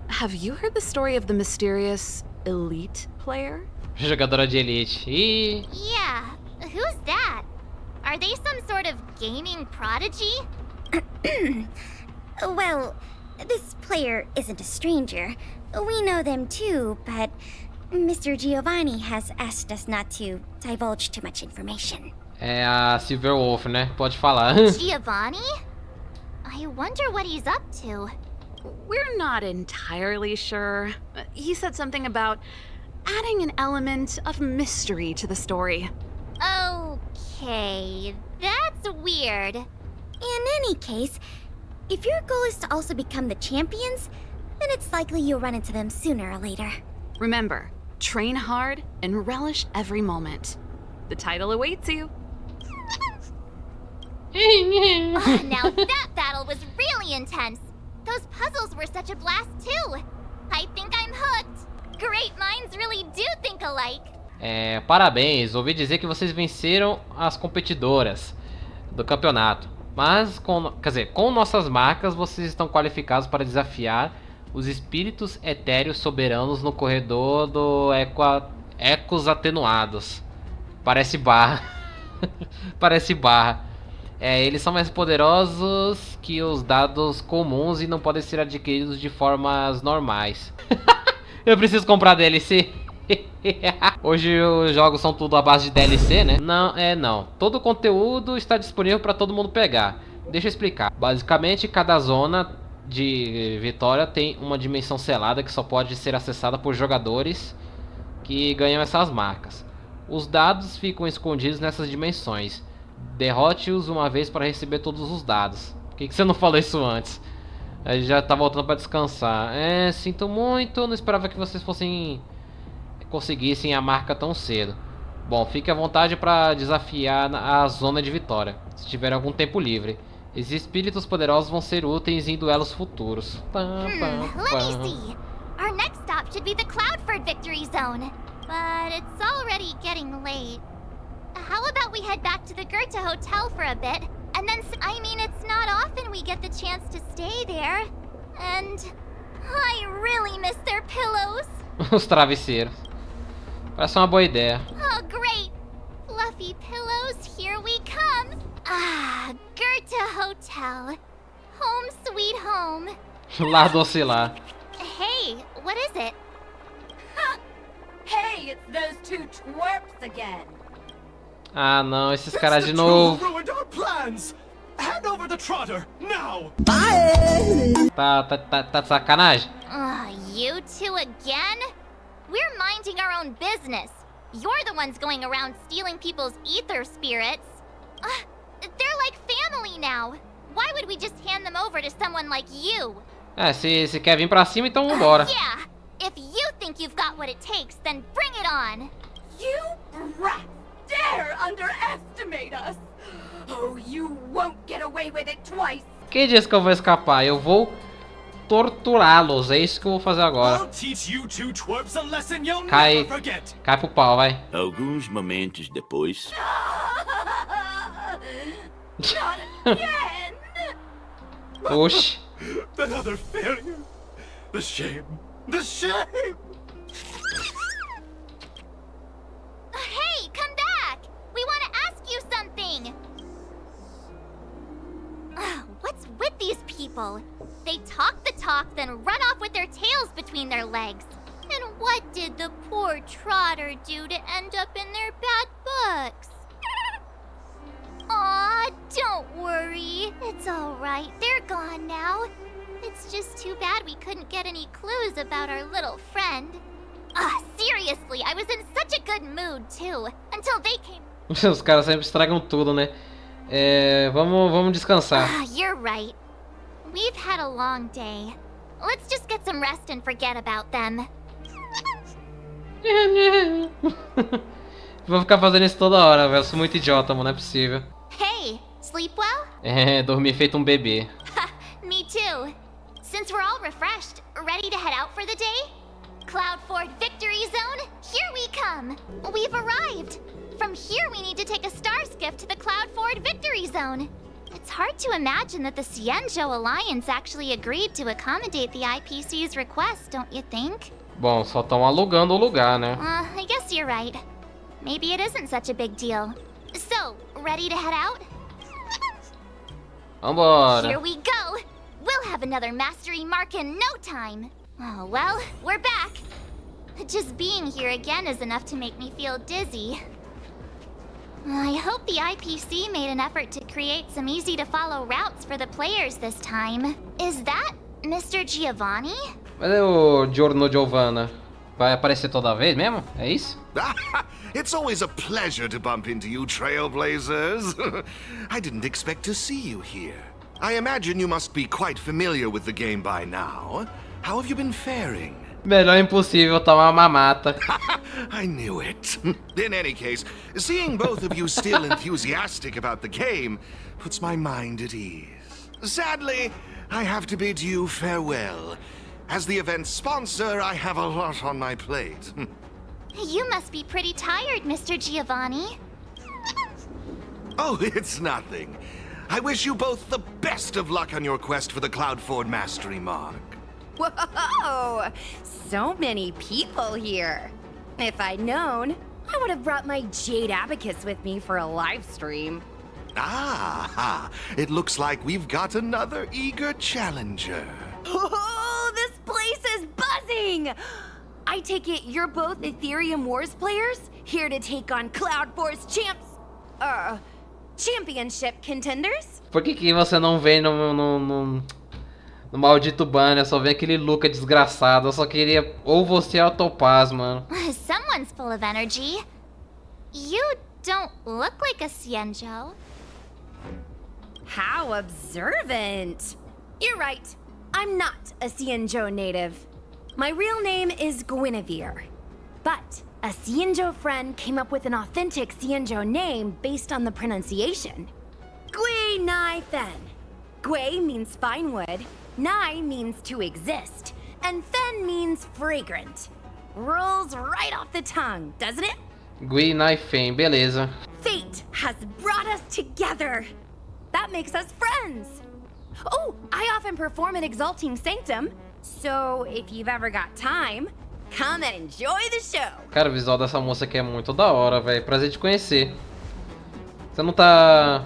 have you heard the story of the mysterious elite player? Jogadora de elite. Yeah, who's that? Are they some sort of gaming prodigy? Well, this player isn't a stranger. We know them too, but Mr. Giovanni has asked us not to divulge too much information. É a Silver Wolf, né? Pode falar. Giovanni? I wonder what he's up to. We're not entirely sure. He said something about adding an element of mystery to the story. Okay, that's weird. In any case, if your goal is to also become the champions, then it's likely you'll run into them sooner or later. Remember, train hard and relish every moment. The title awaits you. Oh, now that battle was really intense. Those puzzles were such a blast too. I think I'm hooked. Great minds really do think alike. Parabéns, ouvi dizer que vocês venceram as competidoras do campeonato. Mas, com nossas marcas, vocês estão qualificados para desafiar os espíritos etéreos soberanos no corredor do Ecos Atenuados. Parece barra. Parece barra. Eles são mais poderosos que os dados comuns e não podem ser adquiridos de formas normais. Eu preciso comprar DLC. Hoje os jogos são tudo à base de DLC, né? Não. Todo o conteúdo está disponível para todo mundo pegar. Deixa eu explicar. Basicamente, cada zona de vitória tem uma dimensão selada que só pode ser acessada por jogadores que ganham essas marcas. Os dados ficam escondidos nessas dimensões. Derrote-os uma vez para receber todos os dados. Por que você não falou isso antes? Aí já tá voltando para descansar. Sinto muito, não esperava que vocês conseguissem a marca tão cedo. Bom, fique à vontade para desafiar a zona de vitória, se tiver algum tempo livre. Esses espíritos poderosos vão ser úteis em duelos futuros. Let me see. Our next stop should be the Cloudford Victory Zone. But it's already getting late. How about we head back to the Goethe Hotel for a bit, and then it's not often we get the chance to stay there. And I really miss their pillows. Os travesseiros. Parece uma boa ideia. Oh, great. Fluffy pillows, here we come. Ah, Goethe Hotel. Home sweet home. Lar do Oscilar. Hey, what is it? Hey, it's those two twerps again. Ah, não, esses caras de novo. Hand over the trotter, now! Tá de sacanagem? You two again? We're minding our own business. You're the ones going around stealing people's ether spirits. They're like family now. Why would we just hand them over to someone like you? Se quer vir pra cima, então vambora. Yeah, if you think you've got what it takes, then bring it on. You brats dare underestimate us. Oh, you won't get away with it twice. Quem disse que eu vou escapar? Eu vou torturá-los. É isso que eu vou fazer agora. Cai pro pau, vai. Alguns momentos depois. Not again. Oxi. Another failure. The shame. The shame. Hey, come back. We want to ask you something. What's with these people? They talk the talk, then run off with their tails between their legs. And what did the poor trotter do to end up in their bad books? Aw, don't worry. It's all right. They're gone now. It's just too bad we couldn't get any clues about our little friend. Seriously, I was in such a good mood, too. Until they came... Os caras sempre estragam tudo, né? Vamos descansar. You're right. We've had a long day. Let's just get some rest and forget about them. Vou ficar fazendo isso toda hora, velho. Eu sou muito idiota, mano. Não é possível. Hey, sleep well? Dormir feito um bebê. Me too. Since we're all refreshed, ready to head out for the day? Cloudford Victory Zone, here we come. We've arrived. From here, we need to take a star skiff to the Cloudford Victory Zone. It's hard to imagine that the Cienjo Alliance actually agreed to accommodate the IPC's request, don't you think? Bom, só estão alugando o lugar, né? I guess you're right. Maybe it isn't such a big deal. So, ready to head out? Vambora. Here we go. We'll have another mastery mark in no time. Oh, well, we're back. Just being here again is enough to make me feel dizzy. I hope the IPC made an effort to create some easy-to-follow routes for the players this time. Is that Mr. Giovanni? Cadê o Giorno Giovanna? Vai aparecer toda vez mesmo? É isso? It's always a pleasure to bump into you, Trailblazers. I didn't expect to see you here. I imagine you must be quite familiar with the game by now. How have you been faring? Melhor impossível tomar uma mamata. I knew it. In any case, seeing both of you still enthusiastic about the game puts my mind at ease. Sadly, I have to bid you farewell. As the event's sponsor, I have a lot on my plate. You must be pretty tired, Mr. Giovanni. Oh, it's nothing. I wish you both the best of luck on your quest for the Cloudford Mastery Mark. Whoa! So many people here. If I'd known, I would have brought my Jade Abacus with me for a live stream. Ah, it looks like we've got another eager challenger. Oh, this place is buzzing! I take it you're both Ethereum Wars players? Here to take on Cloudforce championship contenders? Por que você não vem no maldito banner? Só vem aquele Luca desgraçado. Eu só queria ou você ou a Topaz, mano. Someone's full of energy. You don't look like a Cienjo. How observant! You're right. I'm not a Cienjo native. My real name is Guinevere. But a Cienjo friend came up with an authentic Cienjo name based on the pronunciation. Gui Nai Fen. Gui means fine wood, Nai means to exist, and Fen means fragrant. Rolls right off the tongue, doesn't it? Gui Nai Fen, beleza. Fate has brought us together. That makes us friends. Oh, I often perform at Exalting Sanctum, so if you've ever got time, come and enjoy the show. Cara, o visual dessa moça aqui é muito da hora, velho. Prazer te conhecer. Você não tá...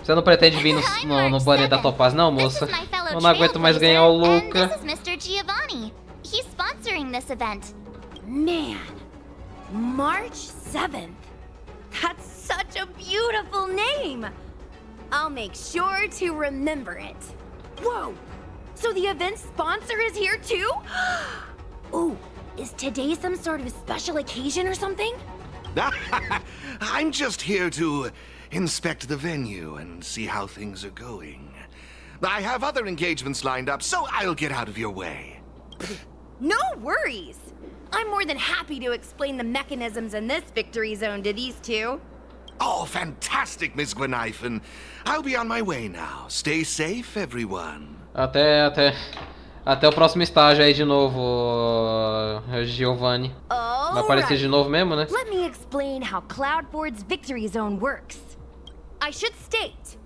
Você não pretende vir no banner da Topaz, não, moça? Eu não aguento mais ganhar o Luca. This is Mr. Giovanni. He's sponsoring this event. Man, March 7th. That's such a beautiful name. I'll make sure to remember it. Whoa! So the event sponsor is here too? Ooh, is today some sort of special occasion or something? I'm just here to inspect the venue and see how things are going. I have other engagements lined up, so I'll get out of your way. No worries. I'm more than happy to explain the mechanisms in this victory zone to these two. Oh, fantastic, Miss Gwenaifen. I'll be on my way now. Stay safe, everyone. Até o próximo estágio aí de novo, Giovanni. Vai aparecer de novo mesmo, né? Let me explain how Cloudboard's victory zone works. I should state,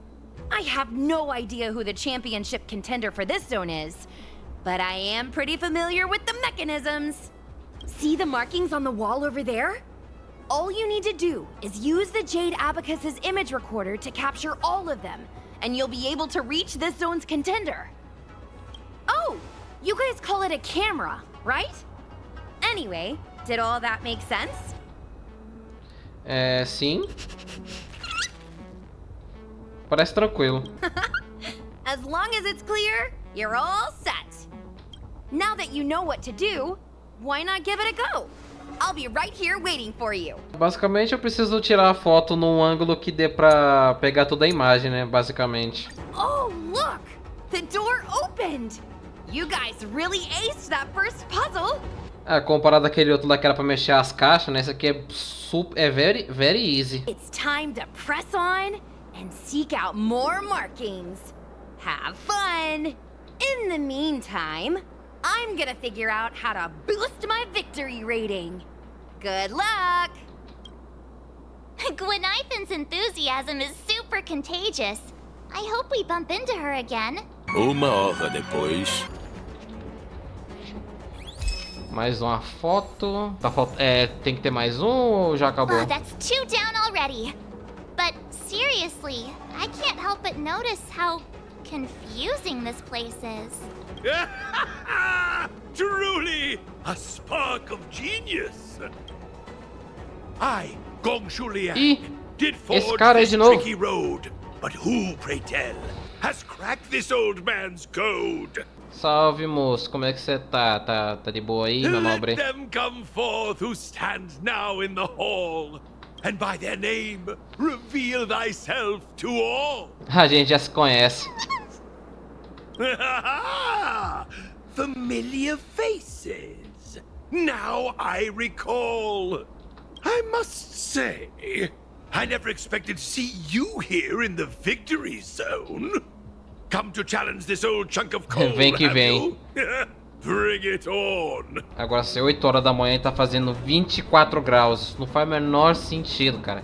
I have no idea who the championship contender for this zone is, but I am pretty familiar with the mechanisms. See the markings on the wall over there? All you need to do is use the Jade Abacus's image recorder to capture all of them, and you'll be able to reach this zone's contender. Oh, you guys call it a camera, right? Anyway, did all that make sense? Sim. Parece tranquilo. As long as it's clear, you're all set. Now that you know what to do, why not give it a go? I'll be right here waiting for you. Basicamente eu preciso tirar a foto num ângulo que dê pra pegar toda a imagem, né? Basicamente. Oh, look! The door opened! You guys really aced that first puzzle! Comparado àquele outro lá que era pra mexer as caixas, né? Esse aqui é very easy. It's time to press on and seek out more markings. Have fun! In the meantime, I'm gonna figure out how to boost my victory rating. Good luck! Gwenifen's enthusiasm is super contagious. I hope we bump into her again. Uma hora depois. Mais uma foto. Tem que ter mais um ou já acabou? Oh, that's 2 down already. But seriously, I can't help but notice how confusing this place is. Truly, a spark of genius. I, Gongshu Liang, did forge this tricky road, but who, pray tell, has cracked this old man's code? Salve, moço, como é que você tá? Tá de boa aí, meu nobre? Let them come forth who stand now in the hall, and by their name reveal thyself to all. A gente já se conhece. Familiar faces. Now I recall. I must say, I never expected to see you here in the victory zone. Come to challenge this old chunk of coal, Vem que vem. Bring it on. Agora, se 8 horas da manhã e tá fazendo 24 graus. Não faz o menor sentido, cara.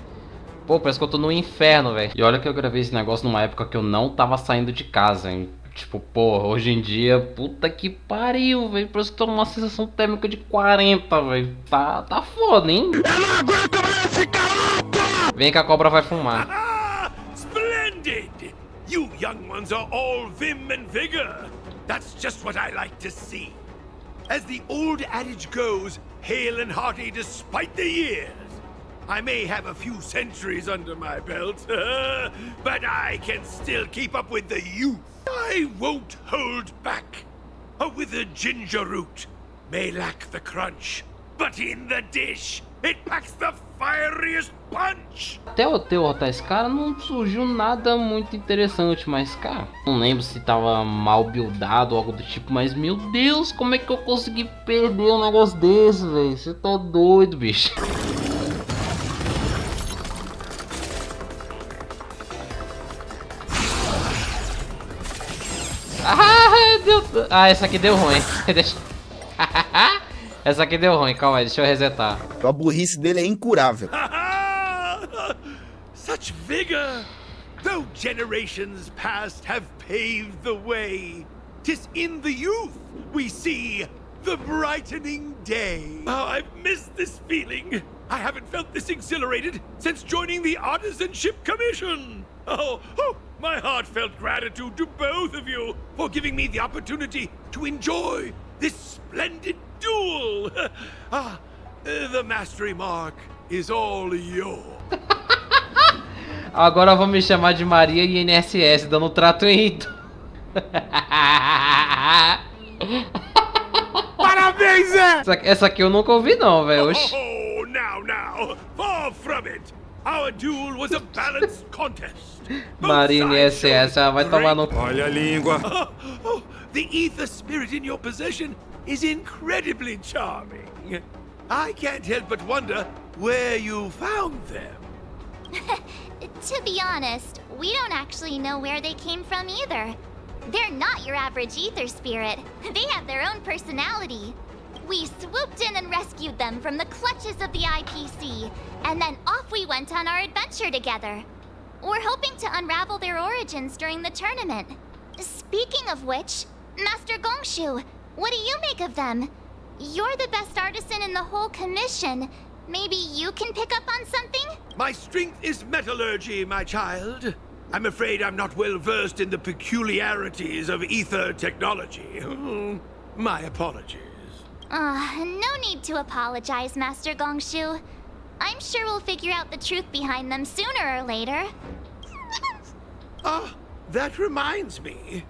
Pô, parece que eu tô no inferno, velho. E olha que eu gravei esse negócio numa época que eu não tava saindo de casa, hein. Tipo, pô, hoje em dia, puta que pariu, velho. Parece que tô numa sensação térmica de 40, velho. Tá foda, hein? Eu não aguento mais esse calor! Vem que a cobra vai fumar. Splendid! You young ones are all vim and vigor. That's just what I like to see. As the old adage goes, hale and hearty despite the years. I may have a few centuries under my belt, but I can still keep up with the youth. I won't hold back. A withered ginger root may lack the crunch, but in the dish, it packs the fieriest punch. Até eu derrotar esse cara não surgiu nada muito interessante, mas cara, não lembro se tava mal buildado ou algo do tipo, mas meu Deus, como é que eu consegui perder um negócio desse, velho? Você tá doido, bicho. Essa aqui deu ruim. Essa aqui deu ruim, calma aí, deixa eu resetar. A burrice dele é incurável. Such vigor! Though generations past have paved the way, 'tis in the youth we see the brightening day. Oh, I've missed this feeling. I haven't felt this exhilarated since joining the Artisanship Commission. Oh, my heartfelt gratitude to both of you for giving me the opportunity to enjoy this splendid duel. The mastery mark is all yours. Agora vão me chamar de Maria e INSS, dando trato em... Parabéns, Zé! Essa aqui eu nunca ouvi não, velho. Oh, now, far from it. Our duel was a balanced contest. Maria INSS, vai tomar no... Olha a língua. The ether spirit in your possession is incredibly charming. I can't help but wonder where you found them. To be honest, we don't actually know where they came from either. They're not your average ether spirit. They have their own personality. We swooped in and rescued them from the clutches of the IPC, and then off we went on our adventure together. We're hoping to unravel their origins during the tournament. Speaking of which, Master Gongshu, what do you make of them? You're the best artisan in the whole commission. Maybe you can pick up on something? My strength is metallurgy, my child. I'm afraid I'm not well versed in the peculiarities of ether technology. My apologies. No need to apologize, Master Gongshu. I'm sure we'll figure out the truth behind them sooner or later. That reminds me.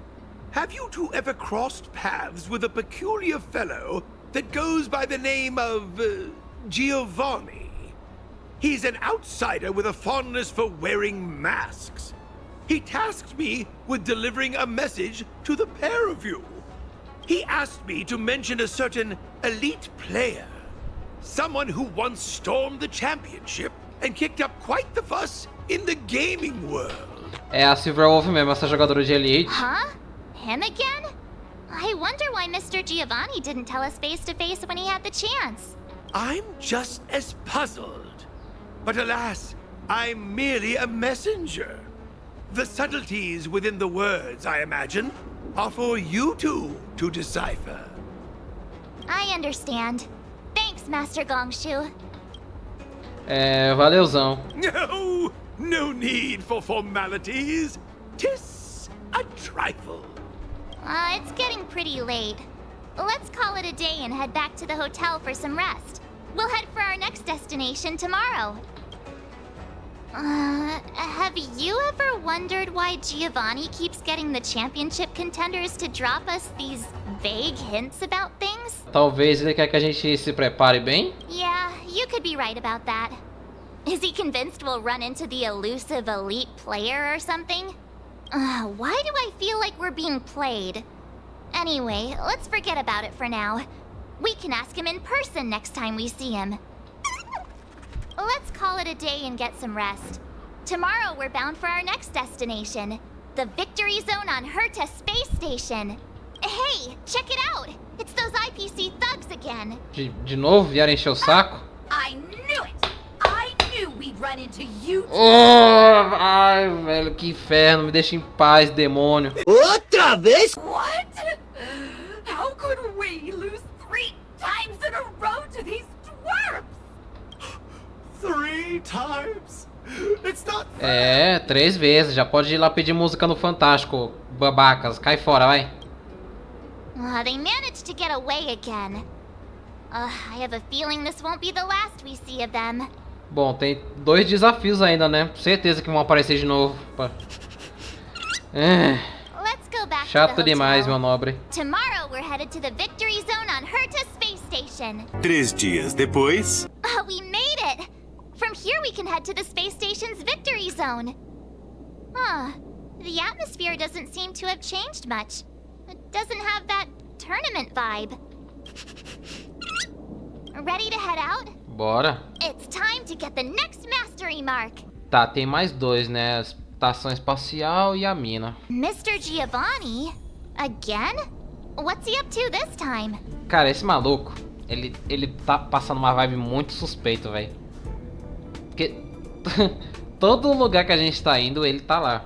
Have you two ever crossed paths with a peculiar fellow that goes by the name of Giovanni? He's an outsider with a fondness for wearing masks. He tasked me with delivering a message to the pair of you. He asked me to mention a certain elite player. Someone who once stormed the championship and kicked up quite the fuss in the gaming world. É a Silverwolf mesmo, essa jogadora de elite. Huh? Him again? I wonder why Mr. Giovanni didn't tell us face to face when he had the chance. I'm just as puzzled. But alas, I'm merely a messenger. The subtleties within the words, I imagine, are for you two to decipher. I understand. Thanks, Master Gongshu. Valeuzão. No! No need for formalities. 'Tis a trifle. It's getting pretty late. Let's call it a day and head back to the hotel for some rest. We'll head for our next destination tomorrow. Have you ever wondered why Giovanni keeps getting the championship contenders to drop us these vague hints about things? Talvez ele quer que a gente se prepare bem? Yeah, you could be right about that. Is he convinced we'll run into the elusive elite player or something? Why do I feel like we're being played? Anyway, let's forget about it for now. We can ask him in person next time we see him. Let's call it a day and get some rest. Tomorrow we're bound for our next destination, the Victory Zone on Herta Space Station. Hey, check it out! It's those IPC thugs again. De novo? Vieram encher o saco? I knew it! I knew we'd run into you. Oh, ai, velho, que inferno. Me deixa em paz, demônio. Outra vez? What? How could we lose 3 times in a row to these dwarves? 3 times? It's not fair. É, 3 vezes. Já pode ir lá pedir música no Fantástico, babacas. Cai fora, vai. They managed to get away again. I have a feeling this won't be the last we see of them. Bom, tem 2 desafios ainda, né? Certeza que vão aparecer de novo. Let's go back Chato to the demais, hotel. meu nobre. Tomorrow we're headed to the Victory Zone on Herta Space Station. 3 dias depois. We made it! From here we can head to the space station's Victory Zone. The atmosphere doesn't seem to have changed much. It doesn't have that tournament vibe. Ready to head out? Bora. It's time to get the next mastery mark. Tá, tem mais 2, né? A estação espacial e a mina. Mr. Giovanni? Again? What's he up to this time? Cara, esse maluco, ele tá passando uma vibe muito suspeito, velho. Porque todo lugar que a gente tá indo, ele tá lá.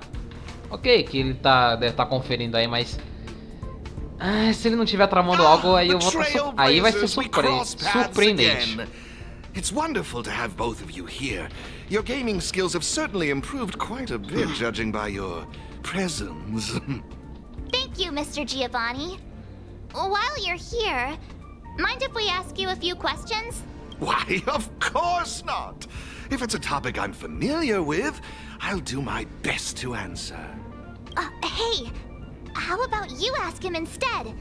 Ok, que ele deve tá conferindo aí, mas... se ele não tiver tramando algo, aí eu vou aí vai ser surpreendente. It's wonderful to have both of you here. Your gaming skills have certainly improved quite a bit, judging by your presence. Thank you, Mr. Giovanni. While you're here, mind if we ask you a few questions? Why, of course not! If it's a topic I'm familiar with, I'll do my best to answer. Hey, how about you ask him instead?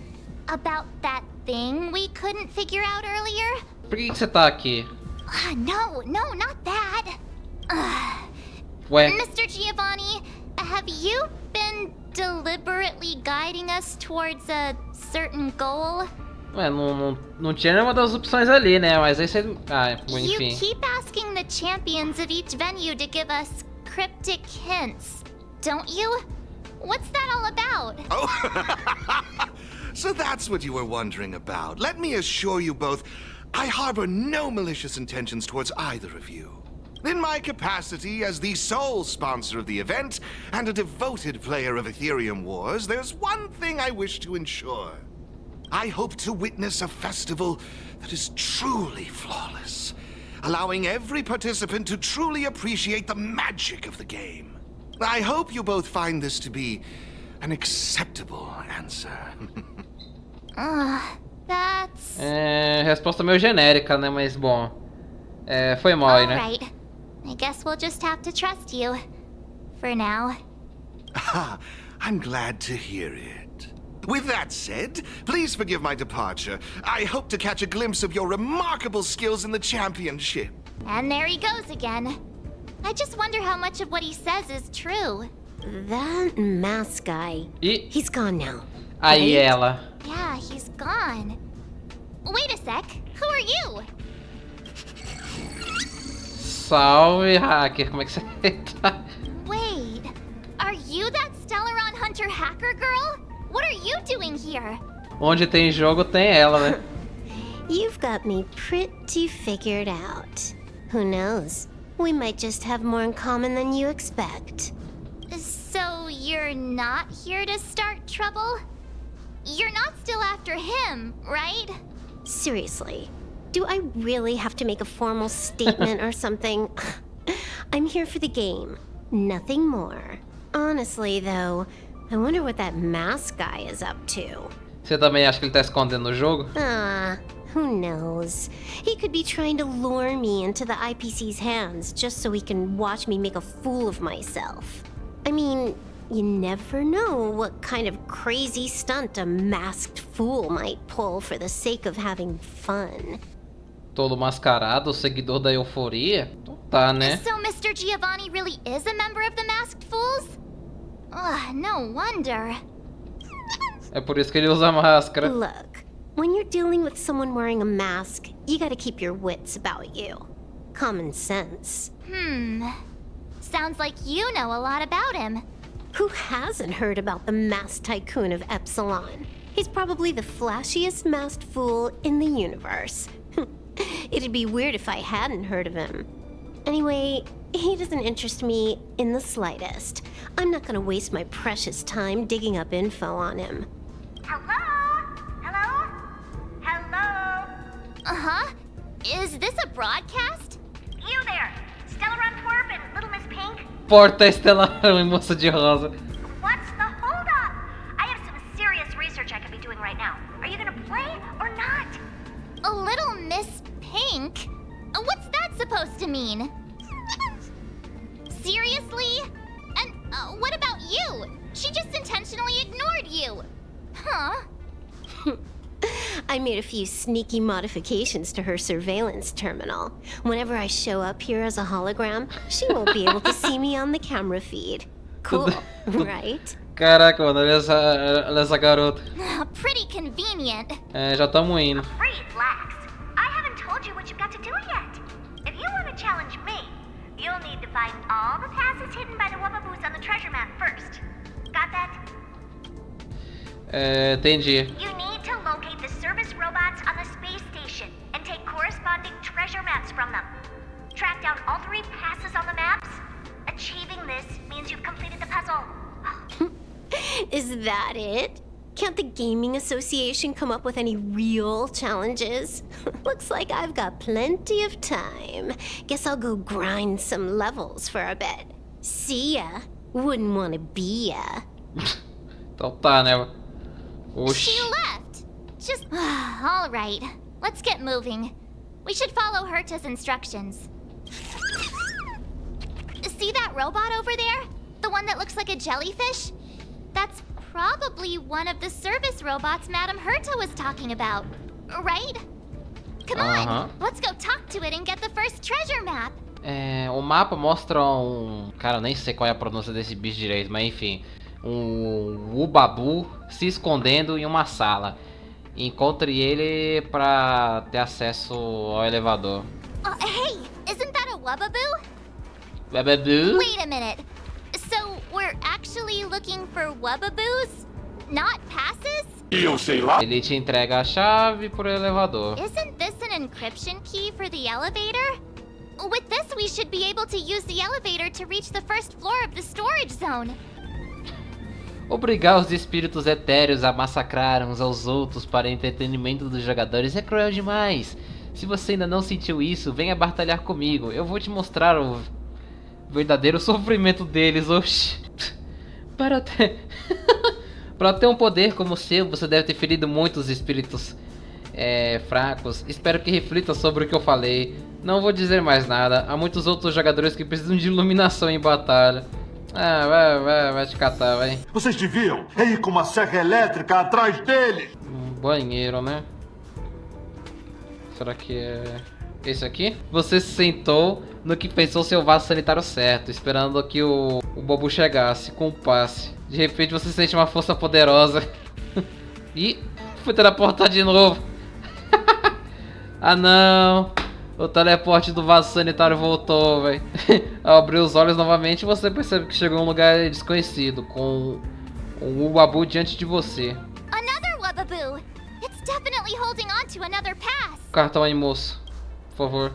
About that thing we couldn't figure out earlier? Por que você tá aqui? No, not that. Ué? Mr. Giovanni, have you been deliberately guiding us towards a certain goal? Ué, não tinha nenhuma das opções ali, né? Mas aí você... enfim. You keep asking the champions of each venue to give us cryptic hints, don't you? What's that all about? Oh, so that's what you were wondering about. Let me assure you both, I harbor no malicious intentions towards either of you. In my capacity as the sole sponsor of the event and a devoted player of Astherium Wars, there's one thing I wish to ensure. I hope to witness a festival that is truly flawless, allowing every participant to truly appreciate the magic of the game. I hope you both find this to be an acceptable answer. That's... resposta meio genérica, né? Mas bom, foi mal aí, né? Alright, I guess we'll just have to trust you. For now. I'm glad to hear it. With that said, please forgive my departure. I hope to catch a glimpse of your remarkable skills in the championship. And there he goes again. I just wonder how much of what he says is true. That mask guy. He's gone now. Aí ela. Yeah, he's gone. Wait a sec. Who are you? Salve, hacker. Como é que você tá? Wait. Are you that Stellaron Hunter hacker girl? What are you doing here? Onde tem jogo, tem ela, né? You've got me pretty figured out. Who knows? We might just have more in common than you expect. So you're not here to start trouble? You're not still after him, right? Seriously, do I really have to make a formal statement or something? I'm here for the game, nothing more. Honestly, though, I wonder what that mask guy is up to. Você também acha que ele tá escondendo o jogo? Who knows? He could be trying to lure me into the IPC's hands just so he can watch me make a fool of myself. I mean, you never know what kind of crazy stunt a masked fool might pull for the sake of having fun. Todo mascarado, seguidor da euforia? Então tá, né? So Mr. Giovanni really is a member of the Masked Fools? Ugh, no wonder. É por isso que ele usa máscara. Look, when you're dealing with someone wearing a mask, you gotta keep your wits about you. Common sense. Sounds like you know a lot about him. Who hasn't heard about the masked tycoon of Epsilon? He's probably the flashiest masked fool in the universe. It'd be weird if I hadn't heard of him. Anyway, he doesn't interest me in the slightest. I'm not gonna waste my precious time digging up info on him. Hello? Hello? Hello? Uh-huh. Is this a broadcast? You there, Stellar Twerp and Little Miss Pink? Porta estelar e moça de rosa. What's the holdup? I have some serious research I could be doing right now. Are you gonna play or not? A Little Miss Pink? What's that supposed to mean? Seriously? And what about you? She just intentionally ignored you. Huh? I made a few sneaky modifications to her surveillance terminal. Whenever I show up here as a hologram, she won't be able to see me on the camera feed. Cool, right? Caraca, mano, olha essa garota. Pretty convenient. Já tamo indo. Relax. I haven't told you what you've got to do yet. If you want to challenge me, you'll need to find all the passes hidden by the Wubbaboos on the treasure map first. Got that? Entendi. You need to locate the service robots on the space station and take corresponding treasure maps from them. Track down all 3 passes on the maps. Achieving this means you've completed the puzzle. Is that it? Can't the Gaming Association come up with any real challenges? Looks like I've got plenty of time. Guess I'll go grind some levels for a bit. See ya. Wouldn't want to be ya. Então tá, né? Oxi. She left. Just... all right. Let's get moving. We should follow Herta's instructions. See that robot over there? The one that looks like a jellyfish? That's probably one of the service robots Madame Herta was talking about, right? Come on, let's go talk to it and get the first treasure map. O mapa mostra cara, eu nem sei qual é a pronúncia desse bicho direito, mas enfim, Wubbabu se escondendo em uma sala. Encontre ele para ter acesso ao elevador. Hey, isn't that a Wubbaboo? Wubbaboo? Wait a minute. So we're actually looking for Wubbaboos, not passes? Eu sei lá. Ele te entrega a chave pro elevador. Isn't this an encryption key for the elevator? With this, we should be able to use the elevator to reach the first floor of the storage zone. Obrigar os espíritos etéreos a massacrar uns aos outros para entretenimento dos jogadores é cruel demais. Se você ainda não sentiu isso, venha batalhar comigo. Eu vou te mostrar o verdadeiro sofrimento deles. Oxi. Para ter um poder como o seu, você deve ter ferido muitos espíritos fracos. Espero que reflita sobre o que eu falei. Não vou dizer mais nada. Há muitos outros jogadores que precisam de iluminação em batalha. Vai te catar, vai. Vocês deviam ir com uma serra elétrica atrás deles. Banheiro, né? Será que é esse aqui? Você se sentou no que pensou ser o vaso sanitário certo, esperando que o bobo chegasse com o passe. De repente você sente uma força poderosa. E foi teleportar de novo. Ah não! O teleporte do vaso sanitário voltou, velho. Ao abrir os olhos novamente, você percebe que chegou em um lugar desconhecido, com um Wubbabu diante de você. Another Wubbaboo! It's definitely holding on to another pass. Cartão aí, moço. Por favor.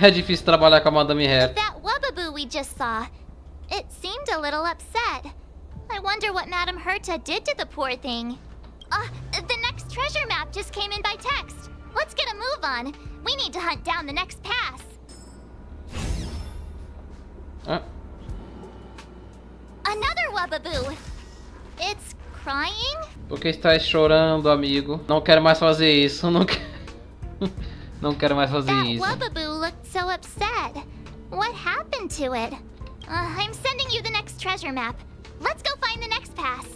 É difícil trabalhar com a Madame Herta. That Wubbaboo we just saw, it seemed a little upset. I wonder what Madame Herta did to the poor thing. The next treasure map just came in by text. Let's get a move on. We need to hunt down the next pass. Ah. Another Wubaboo. It's crying? Por que estás chorando, amigo? Não quero mais fazer isso. Não quero mais fazer That isso. Wubaboo looked so upset. What happened to it? I'm sending you the next treasure map. Let's go find the next pass.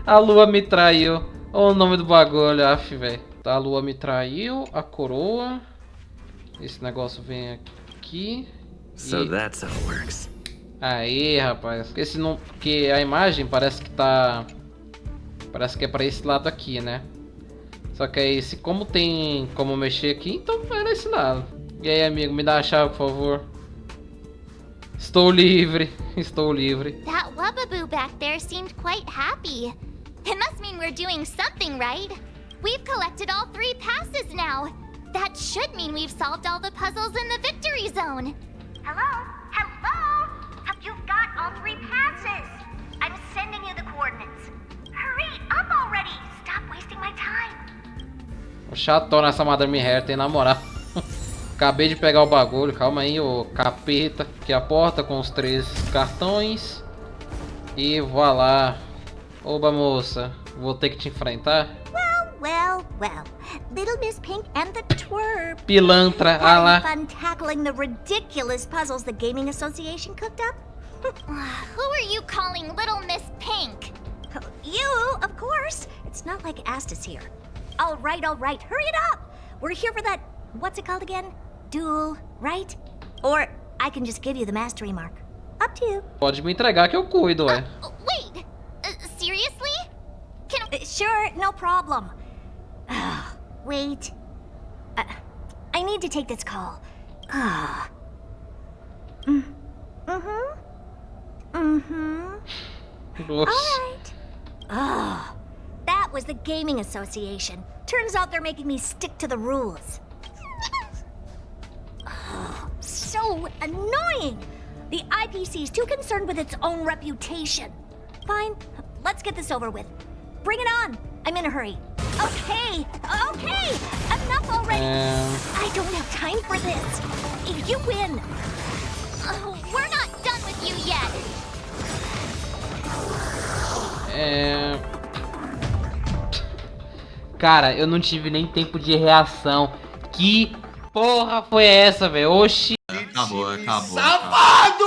A lua me traiu. Olha o nome do bagulho, af, velho. Tá, a lua me traiu, a coroa. Esse negócio vem aqui. So that's how it works. Aí, rapaz. Porque a imagem parece que tá... Parece que é pra esse lado aqui, né? Só que aí, como tem como mexer aqui, então vai nesse lado. E aí, amigo, me dá a chave, por favor. Estou livre. Estou livre. That Wubaboo back there seemed quite happy. It must mean we're doing something right. We've collected all 3 passes now. That should mean we've solved all the puzzles in the victory zone. Hello? Hello? You've got all 3 passes. I'm sending you the coordinates. Hurry up already. Stop wasting my time. Chatona essa Madame Herta, hein, na moral. Acabei de pegar o bagulho, calma aí, ô capeta. Aqui a porta com os 3 cartões. E vá lá. Oba, moça, vou ter que te enfrentar. Well. Little Miss Pink and the Twerp. Pilantra, ah lá. Having fun tackling the ridiculous puzzles the Gaming Association cooked up? Who are you calling Little Miss Pink? You, of course. It's not like Asta's here. All right. Hurry it up. We're here for that, what's it called again? Duel, right? Or I can just give you the mastery mark. Up to you. Pode me entregar que eu cuido, ué. Wait, seriously? Sure, no problem. Wait. I need to take this call. Alright. That was the Gaming Association. Turns out they're making me stick to the rules. So annoying! The IPC's too concerned with its own reputation. Fine, let's get this over with. Bring it on! I'm in a hurry. Okay! Enough already! I don't have time for this. You win! We're not done with you yet! Cara, eu não tive nem tempo de reação. Que porra foi essa, velho? Oxi! Acabou. Safado!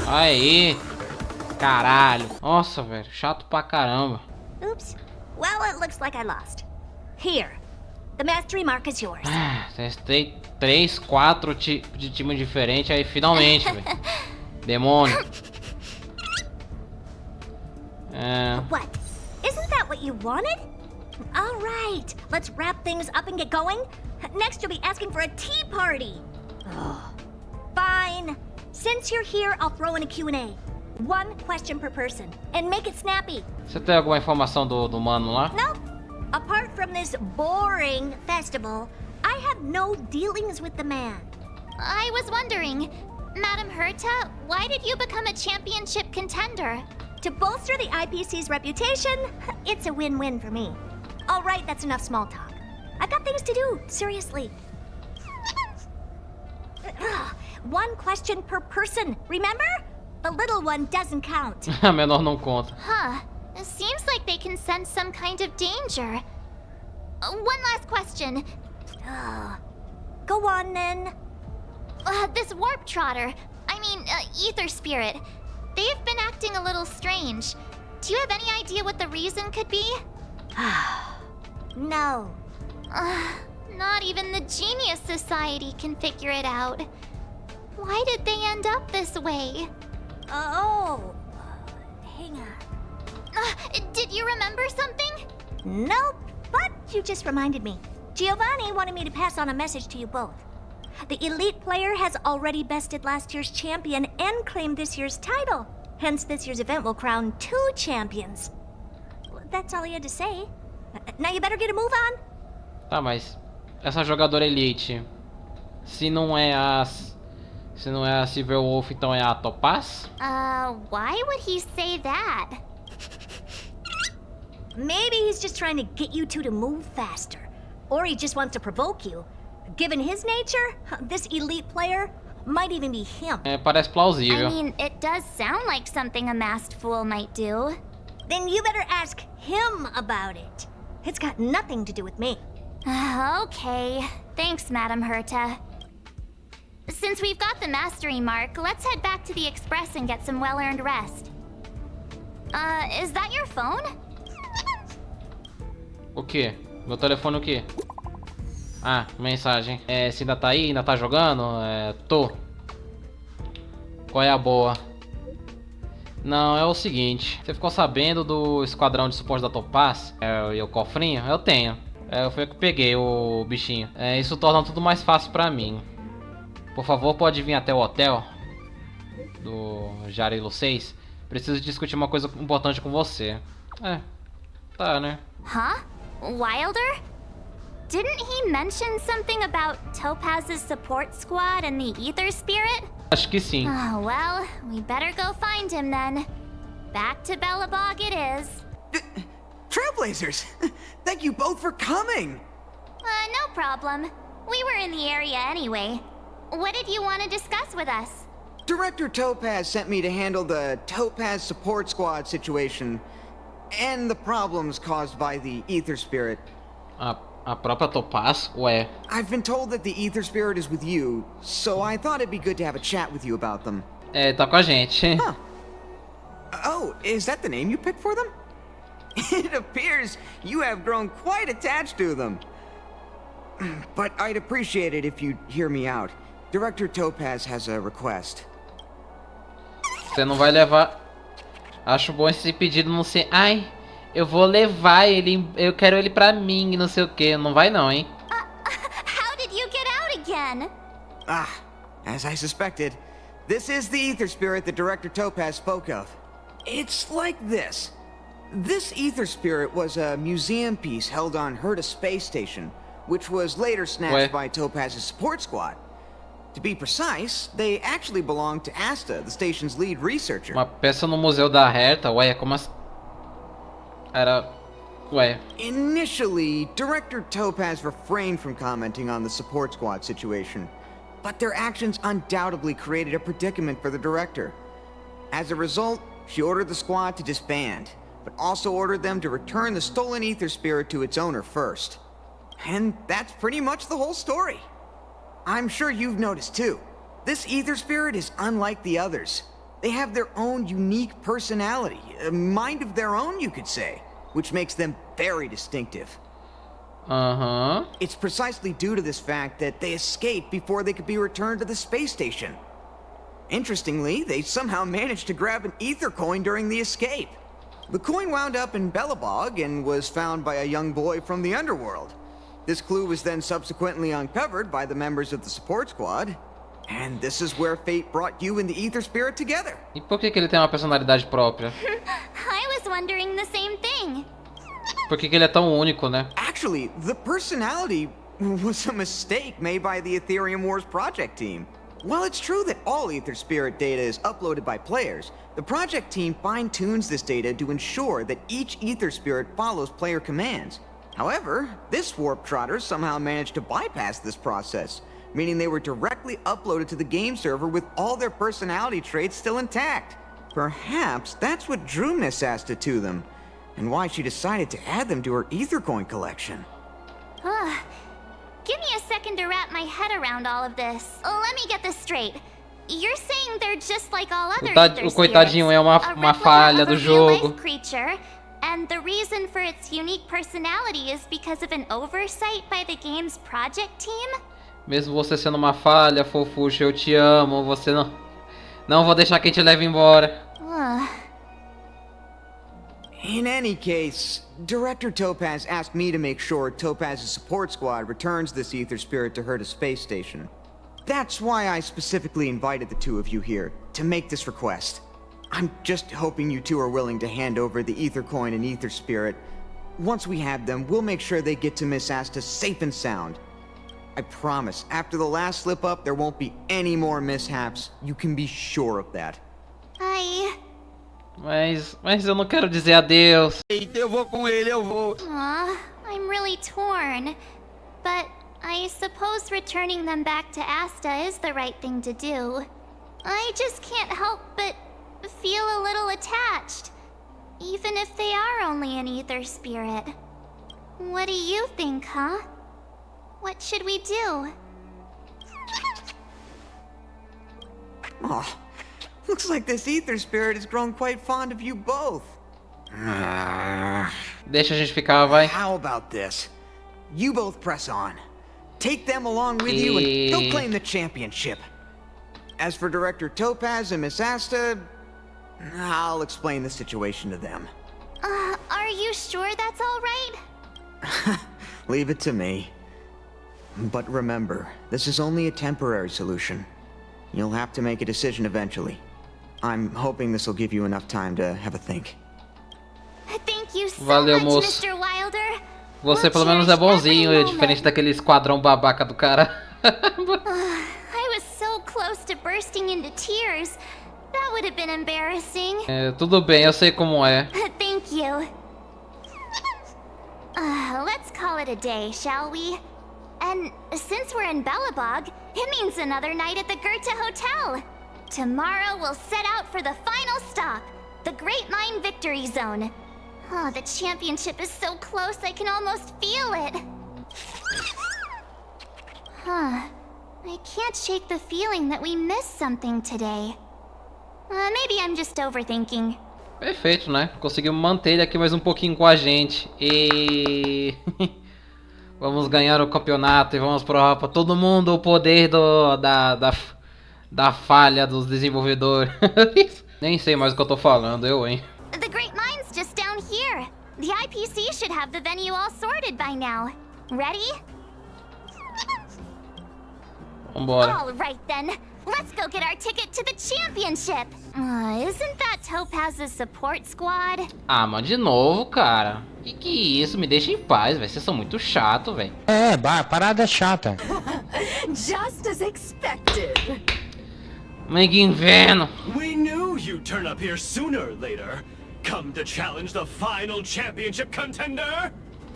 Aí, caralho. Nossa, velho, chato pra caramba. Oops. Well, it looks like I lost. Here, the mastery mark is yours. Testei 3, 4 tipos de time diferente, aí finalmente, velho. Demônio. What? Isn't that what you wanted? All right, let's wrap things up and get going. Next, you'll be asking for a tea party. Fine. Since you're here, I'll throw in a Q&A. 1 question per person, and make it snappy. Você tem alguma informação do mano lá? Nope. Apart from this boring festival, I have no dealings with the man. I was wondering, Madam Herta, why did you become a championship contender? To bolster the IPC's reputation, it's a win-win for me. All right, that's enough small talk. I've got things to do, seriously. 1 question per person, remember? The little one doesn't count. A menor não conta. Huh. It seems like they can sense some kind of danger. 1 last question. Go on, then. This warp trotter, ether spirit, they've been acting a little strange. Do you have any idea what the reason could be? No. Not even the Genius Society can figure it out. Why did they end up this way? Hang on. Did you remember something? Nope, but you just reminded me. Giovanni wanted me to pass on a message to you both. The elite player has already bested last year's champion and claimed this year's title. Hence, this year's event will crown 2 champions. That's all he had to say. Now you better get a move on. Tá, mas essa jogadora elite, Se não é a Silver Wolf, então é a Topaz? Why would he say that? Maybe he's just trying to get you two to move faster. Or he just wants to provoke you. Given his nature, this elite player might even be him. É, parece plausível. I mean, it does sound like something a masked fool might do. Then you better ask him about it. It's got nothing to do with me. Okay. Thanks, Madam Herta. Since we've got the mastery mark, let's head back to the Express and get some well-earned rest. Is that your phone? O quê? Meu telefone o quê? Ah, mensagem. É, você ainda tá aí? Ainda tá jogando? Tô. Qual é a boa? Não, é o seguinte. Você ficou sabendo do esquadrão de suporte da Topaz? E o cofrinho? Eu tenho. Foi eu que peguei o bichinho. Isso torna tudo mais fácil pra mim. Por favor, pode vir até o hotel do Jarilo 6. Preciso discutir uma coisa importante com você. Tá, né? Huh? Wilder? Didn't he mention something about Topaz's support squad and the Ether Spirit? Acho que sim. Oh, well, we better go find him then. Back to Bellabog it is. Trailblazers! Thank you both for coming! No problem. We were in the area anyway. What did you want to discuss with us? Director Topaz sent me to handle the Topaz support squad situation and the problems caused by the Ether Spirit. A própria Topaz? Ué. I've been told that the Ether Spirit is with you, so I thought it'd be good to have a chat with you about them. Tá com a gente. Huh. Oh, is that the name you picked for them? It appears you have grown quite attached to them. But I'd appreciate it if you'd hear me out. Director Topaz has a request. Você não vai levar... Acho bom esse pedido não ser... Ai, eu vou levar ele... Eu quero ele pra mim e não sei o que. Não vai não, hein? How did you get out again? As I suspected, this is the Ether Spirit that Director Topaz spoke of. It's like this. This Ether Spirit was a museum piece held on Herta Space Station, which was later snatched by Topaz's support squad. To be precise, they actually belonged to Asta, the station's lead researcher. Uma peça no museu da Herta? Ué, como assim? Ué. Initially, Director Topaz refrained from commenting on the support squad situation, but their actions undoubtedly created a predicament for the director. As a result, she ordered the squad to disband, but also ordered them to return the stolen Ether Spirit to its owner first. And that's pretty much the whole story. I'm sure you've noticed too. This Ether Spirit is unlike the others. They have their own unique personality, a mind of their own, you could say, which makes them very distinctive. It's precisely due to this fact that they escaped before they could be returned to the space station. Interestingly, they somehow managed to grab an Ether coin during the escape. The coin wound up in Bellabog and was found by a young boy from the underworld. This clue was then subsequently uncovered by the members of the support squad, and this is where fate brought you and the Ether Spirit together. E por que ele tem uma personalidade própria? I was wondering the same thing. Por que ele é tão único, né? Actually, the personality was a mistake made by the Aetherium Wars project team. While it's true that all Ether Spirit data is uploaded by players, the project team fine-tunes this data to ensure that each Ether Spirit follows player commands. However, this Warp Trotter somehow managed to bypass this process, meaning they were directly uploaded to the game server with all their personality traits still intact. Perhaps that's what drew Miss Asta to them, and why she decided to add them to her Ether Coin collection. Give me a second to wrap my head around all of this. Let me get this straight. You're saying they're just like all other Ether O coitadinho é uma falha do jogo. Creature, and the reason for its unique personality is because of an oversight by the game's project team? Mesmo você sendo uma falha, fofuxa, eu te amo, você não vou deixar que te leve embora. In any case, Director Topaz asked me to make sure Topaz's support squad returns this Ether Spirit to Herta Space Station. That's why I specifically invited the two of you here, to make this request. I'm just hoping you two are willing to hand over the Ether Coin and Ether Spirit. Once we have them, we'll make sure they get to Miss Asta safe and sound. I promise, after the last slip-up, there won't be any more mishaps. You can be sure of that. Mas eu não quero dizer adeus. Eita, eu vou com ele, eu vou. Aw, I'm really torn. But I suppose returning them back to Asta is the right thing to do. I just can't help but feel a little attached, even if they are only an ether spirit. What do you think, huh? What should we do? Oh, looks like this ether spirit has grown quite fond of you both. Deixa a gente ficar, vai. How about this? You both press on. Take them along with you and they'll claim the championship. As for Director Topaz and Miss Asta, I'll explain the situation to them. Are you sure that's all right? Leave it to me. But remember, this is only a temporary solution. You'll have to make a decision eventually. I'm hoping this will give you enough time to have a think. Thank you so Valeu, much, moço. Mr. Wilder. Você pelo menos é bonzinho, diferente daquele esquadrão babaca do cara. I was so close to bursting into tears. That would have been embarrassing. Tudo bem, eu sei como é. Thank you. Let's call it a day, shall we? And since we're in Belobog, it means another night at the Goethe Hotel. Tomorrow we'll set out for the final stop, the Great Mine Victory Zone. Oh, the championship is so close I can almost feel it. I can't shake the feeling that we missed something today. Maybe I'm just overthinking. Perfeito, né? Conseguimos manter ele aqui mais um pouquinho com a gente. E vamos ganhar o campeonato e vamos provar pra todo mundo o poder da falha dos desenvolvedores. Nem sei mais o que eu tô falando, hein? The Great Mine's just down here. The IPC should have the venue all sorted by now. Ready? Vambora. All right then. Let's go get our ticket to the championship. Isn't that Topaz's support squad? Mas de novo, cara. Que isso? Me deixa em paz, velho. Vocês são muito chato, velho. Parada chata. Just as expected. Mas que inferno. We knew you'd turn up here sooner or later. Come to challenge the final championship contender?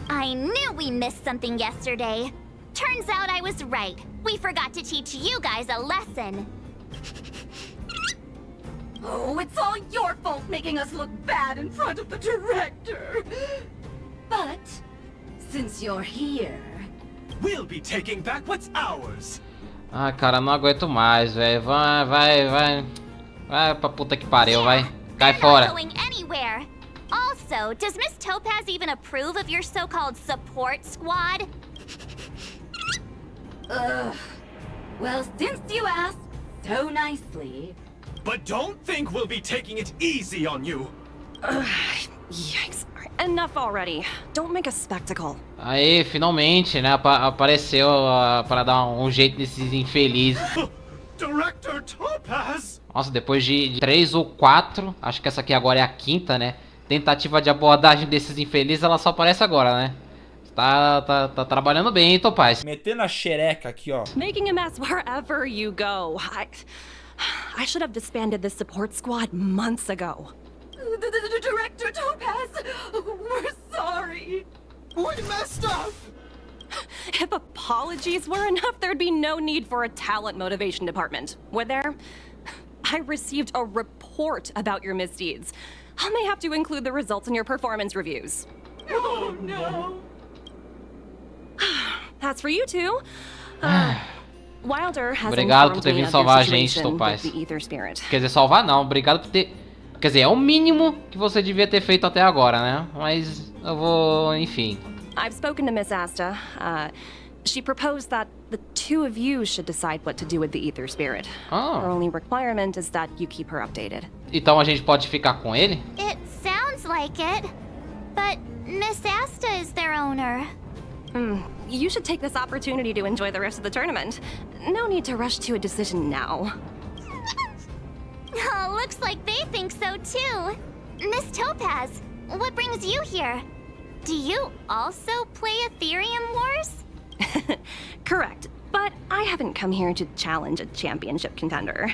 I knew we missed something yesterday. Turns out I was right. We forgot to teach you guys a lesson. Oh, it's all your fault making us look bad in front of the director. But since you're here, we'll be taking back what's ours. Cara, não aguento mais, velho. Vai pra puta que pariu, vai. Cai fora. Not going anywhere. Also, does Miss Topaz even approve of your so-called support squad? Well, since you asked so nicely. But don't think we'll be taking it easy on you. Yikes. Enough already. Don't make a spectacle. Aí, finalmente, né? Apareceu para dar um jeito nesses infelizes. Director Topaz! Nossa, depois de 3 ou 4, acho que essa aqui agora é a 5ª, né? Tentativa de abordagem desses infelizes, ela só aparece agora, né? Tá trabalhando bem, hein, Topaz? Metendo a xereca aqui, ó. Making a mess wherever you go. I should have disbanded this support squad months ago. The Director Topaz, we're sorry. We messed up. If apologies were enough, there'd be no need for a talent motivation department, would there? I received a report about your misdeeds. I may have to include the results in your performance reviews. Oh no. That's for you two. Wilder has Obrigado por ter vindo salvar a gente, Topaz. Quer dizer, salvar não. Obrigado por ter... Quer dizer, é o mínimo que você devia ter feito até agora, né? Mas eu vou... Enfim. I've spoken to Miss Asta. She proposed that the two of you should decide what to do with the ether spirit. Her only requirement is that you keep her updated. Então a gente pode ficar com ele? It sounds like it. But Miss Asta is their owner. You should take this opportunity to enjoy the rest of the tournament. No need to rush to a decision now. Oh, looks like they think so too. Miss Topaz, what brings you here? Do you also play Aetherium Wars? Correct, but I haven't come here to challenge a championship contender.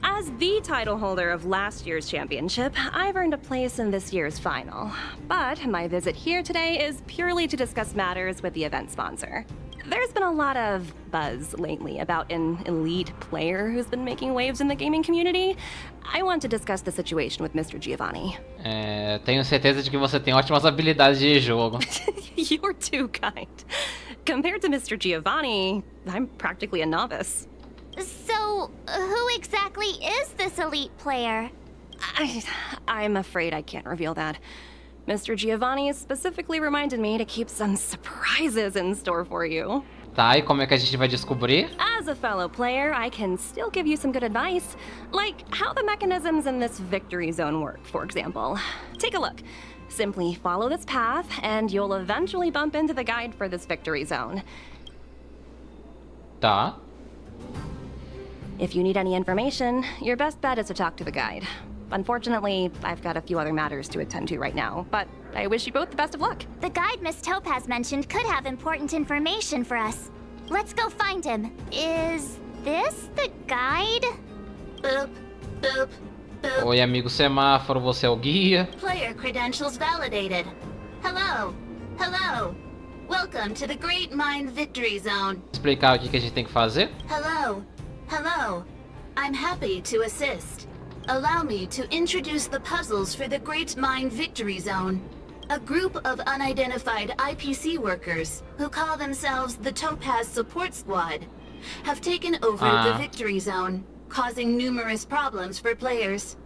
As the title holder of last year's championship, I've earned a place in this year's final. But my visit here today is purely to discuss matters with the event sponsor. There's been a lot of buzz lately about an elite player who's been making waves in the gaming community. I want to discuss the situation with Mr. Giovanni. Tenho certeza de que você tem ótimas habilidades de jogo. You're too kind. Compared to Mr. Giovanni, I'm practically a novice. So, who exactly is this elite player? I'm afraid I can't reveal that. Mr. Giovanni specifically reminded me to keep some surprises in store for you. Tá, e como é que a gente vai descobrir? As a fellow player, I can still give you some good advice, like how the mechanisms in this victory zone work, for example. Take a look. Simply follow this path, and you'll eventually bump into the guide for this victory zone. Tá. If you need any information, your best bet is to talk to the guide. Unfortunately, I've got a few other matters to attend to right now, but I wish you both the best of luck. The guide Miss Topaz mentioned could have important information for us. Let's go find him. Is this the guide? Boop, boop, boop. Oi, amigo semáforo, você é o guia? Player credentials validated. Hello, hello. Welcome to the Great Mind Victory Zone. Explicar o que a gente tem que fazer? Hello, hello. I'm happy to assist. Allow me to introduce the puzzles for the Great Mind Victory Zone. A group of unidentified IPC workers, who call themselves the Topaz Support Squad, have taken over the Victory Zone, causing numerous problems for players.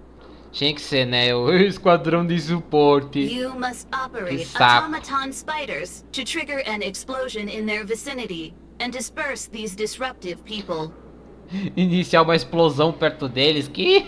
Tinha que ser, né? O esquadrão de suporte. You must operate automaton spiders to trigger an explosion in their vicinity and disperse these disruptive people. Iniciar uma explosão perto deles, que...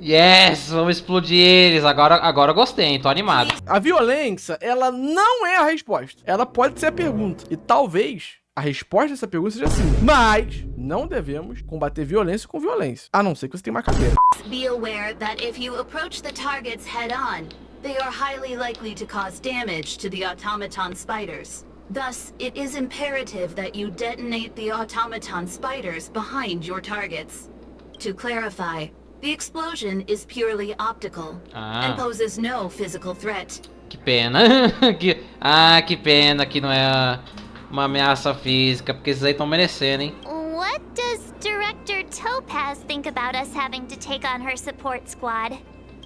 Yes, vamos explodir eles. Agora eu gostei, hein? Tô animado. A violência, ela não é a resposta. Ela pode ser a pergunta. E talvez a resposta dessa pergunta seja sim. Mas não devemos combater violência com violência. A não ser que você tenha uma cadeira. Be aware that if you approach the targets head-on, they are highly likely to cause damage to the automaton spiders. Thus, it is imperative that you detonate the automaton spiders behind your targets. To clarify, the explosion is purely optical and poses no physical threat. Que pena. Que pena que não é uma ameaça física, porque esses aí estão merecendo, hein? What does Director Topaz think about us having to take on her support squad?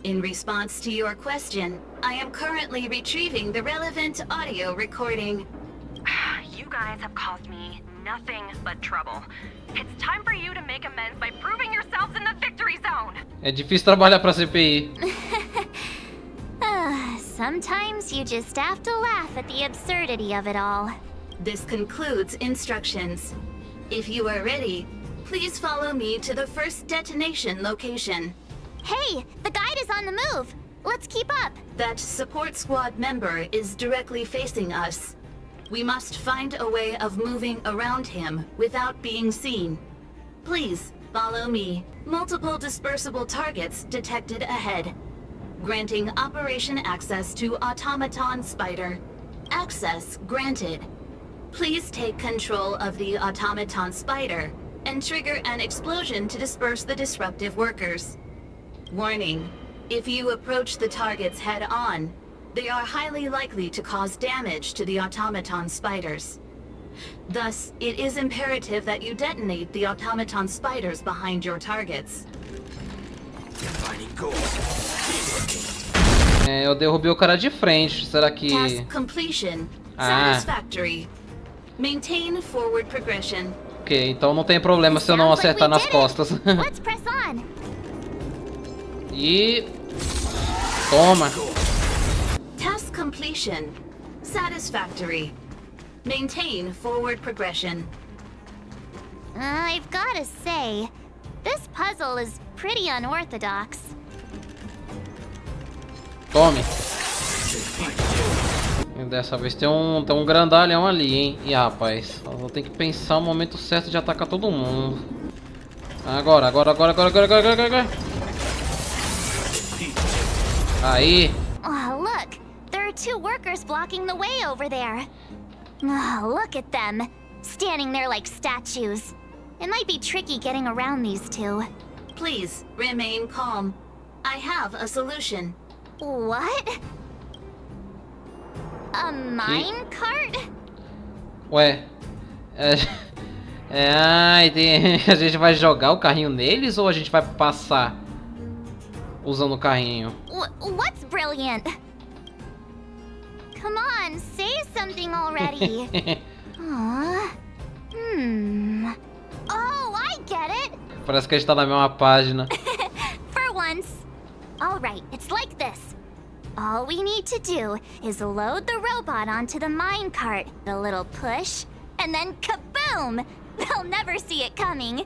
In response to your question, I am currently retrieving the relevant audio recording. You guys have caused me nothing but trouble. It's time for you to make amends by proving yourselves in the victory zone. É difícil trabalhar pra CPI. Sometimes you just have to laugh at the absurdity of it all. This concludes instructions. If you are ready, please follow me to the first detonation location. Hey, the guide is on the move. Let's keep up. That support squad member is directly facing us. We must find a way of moving around him without being seen. Please, follow me. Multiple dispersible targets detected ahead. Granting operation access to Automaton Spider. Access granted. Please take control of the Automaton Spider and trigger an explosion to disperse the disruptive workers. Warning, if you approach the targets head-on, they are highly likely to cause damage to the automaton spiders. Thus, it is imperative that you detonate the automaton spiders behind your targets. Eu derrubei o cara de frente. Será que... Task completion. Satisfactory. Maintain forward progression. Ok, então não tem problema se eu não acertar nas costas. Let's press on. E... Toma. Task completion. Satisfactory. Maintain forward progression. I've gotta say, this puzzle is pretty unorthodox. Tome. E dessa vez tem um grandalhão ali, hein? Ih, rapaz, eu vou ter que pensar o momento certo de atacar todo mundo. Agora. Aí. Oh, look! There are two workers blocking the way over there. Look at them, standing there like statues. It might be tricky getting around these two. Please, remain calm. I have a solution. What? A mine cart? Ué, a gente vai jogar o carrinho neles ou a gente vai passar usando o carrinho? What's brilliant? Come on, say something already. Aww. Oh, I get it. Parece que a gente tá na mesma página. For once. Alright, it's like this. All we need to do is load the robot onto the minecart, a little push, and then kaboom! They'll never see it coming.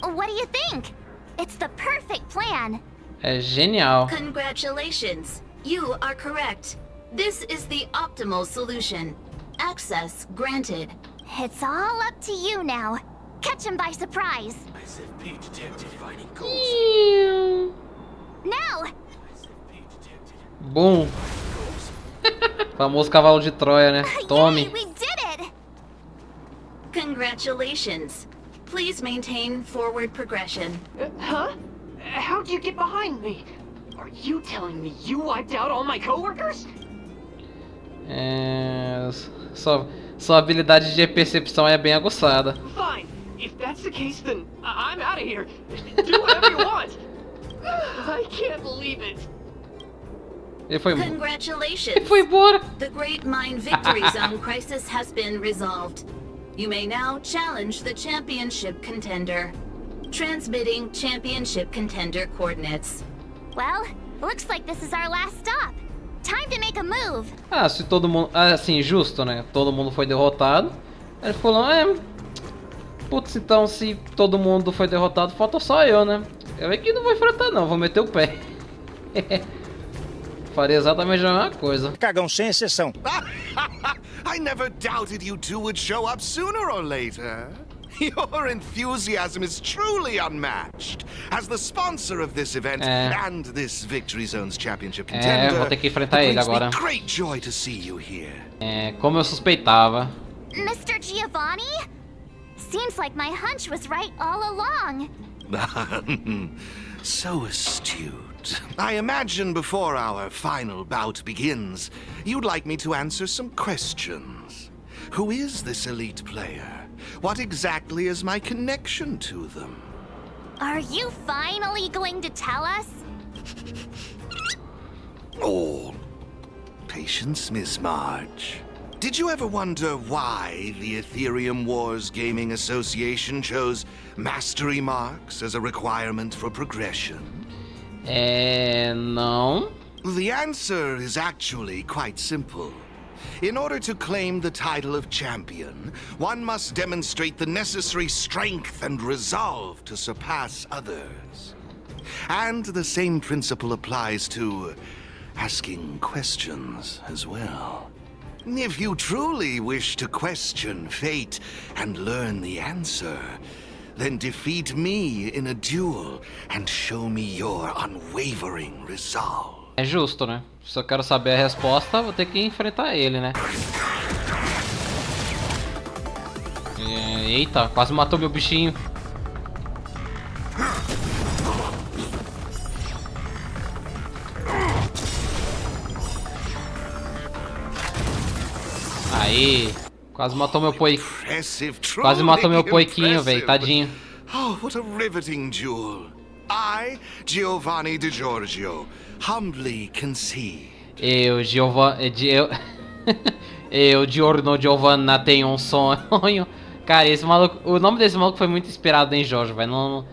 What do you think? It's the perfect plan. É genial. Congratulations. You are correct. This is the optimal solution. Access granted. It's all up to you now. Catch him by surprise. Now! Boom. Famoso cavalo de Troia, né? Tome. We did it! Congratulations. Please maintain forward progression. Huh? How'd you get behind me? Are you telling me you wiped out all my coworkers? Sua habilidade de percepção é bem aguçada. Fine. If that's the case, then I'm out of here. Do whatever you want. I can't believe it. Congratulations. Ele foi embora. The Great Mine Victory Zone crisis has been resolved. You may now challenge the championship contender. Transmitting championship contender coordinates. Well, looks like this is our last stop. Time to make a move. Se todo mundo... assim, justo, né? Todo mundo foi derrotado. Ele falou, putz, então se todo mundo foi derrotado, falta só eu, né? Eu aqui não vou enfrentar não, vou meter o pé. Faria exatamente a mesma coisa. Cagão sem exceção. I never doubted you two would show up sooner or later. Your enthusiasm is truly unmatched. As the sponsor of this event and this Victory Zone's championship contender, vou ter que enfrentar ele agora. Great joy to see you here. Como eu suspeitava. Mr. Giovanni? Seems like my hunch was right all along. So astute. I imagine before our final bout begins, you'd like me to answer some questions. Who is this elite player? What exactly is my connection to them? Are you finally going to tell us? Oh, patience, Miss March. Did you ever wonder why the Ethereum Wars Gaming Association chose mastery marks as a requirement for progression? No. The answer is actually quite simple. In order to claim the title of champion, one must demonstrate the necessary strength and resolve to surpass others. And the same principle applies to asking questions as well. If you truly wish to question fate and learn the answer, then defeat me in a duel and show me your unwavering resolve. É justo, né? Se eu quero saber a resposta, vou ter que enfrentar ele, né? Eita, quase matou meu bichinho. Aí, quase matou meu Quase matou meu poiquinho, velho, tadinho. Oh, what a riveting duel. I, Giovanni Di Giorgio, humbly concede. Eu, Giorno Giovanna, tenho um sonho. Cara, esse maluco, o nome desse maluco foi muito inspirado em Jorge, velho.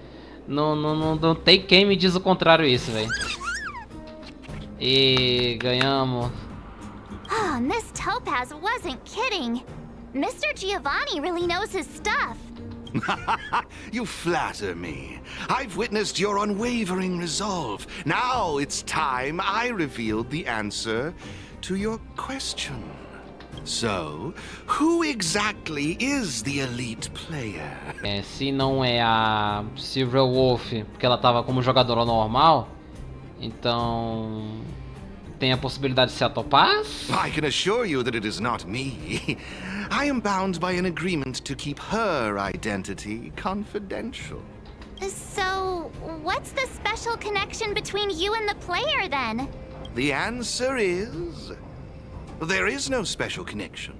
Não tem quem me diz o contrário isso, velho. E ganhamos. Oh, Miss Topaz wasn't kidding. Mr. Giovanni really knows his stuff. You flatter me. I've witnessed your unwavering resolve. Now it's time I revealed the answer to your question. So, who exactly is the elite player? Se não é a Silver Wolf, porque ela tava como jogadora normal, então tem a possibilidade de ser a Topaz? I can assure you that it is not me. I am bound by an agreement to keep her identity confidential. So, what's the special connection between you and the player then? The answer is... there is no special connection.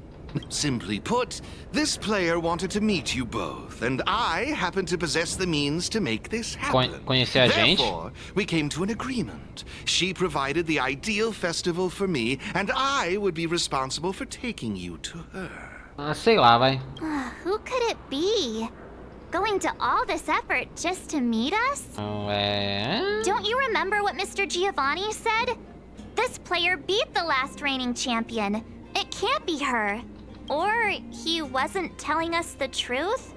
Simply put, this player wanted to meet you both, and I happen to possess the means to make this happen. Conhecer a gente? Therefore, we came to an agreement. She provided the ideal festival for me, and I would be responsible for taking you to her. Sei lá, vai. Who could it be? Going to all this effort just to meet us? Don't you remember what Mr. Giovanni said? This player beat the last reigning champion. It can't be her. Or he wasn't telling us the truth?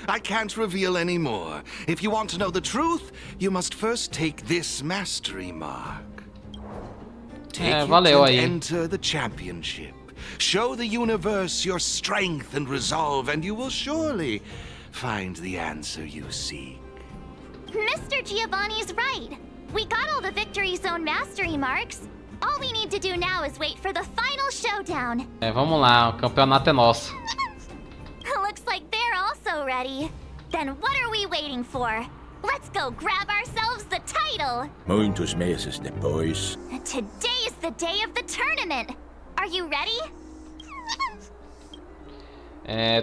I can't reveal any more. If you want to know the truth, you must first take this mastery mark. Take it valeu and aí. enter the championship. Show the universe your strength and resolve, and you will surely find the answer you seek. Mr. Giovanni's right. We got all the Victory Zone mastery marks. All we need to do now is wait for the final showdown. Vamos lá, o campeonato é nosso. Looks like they're also ready. Then what are we waiting for? Let's go grab ourselves the title. Muitos meses depois. Today is the day of the tournament. Are you ready?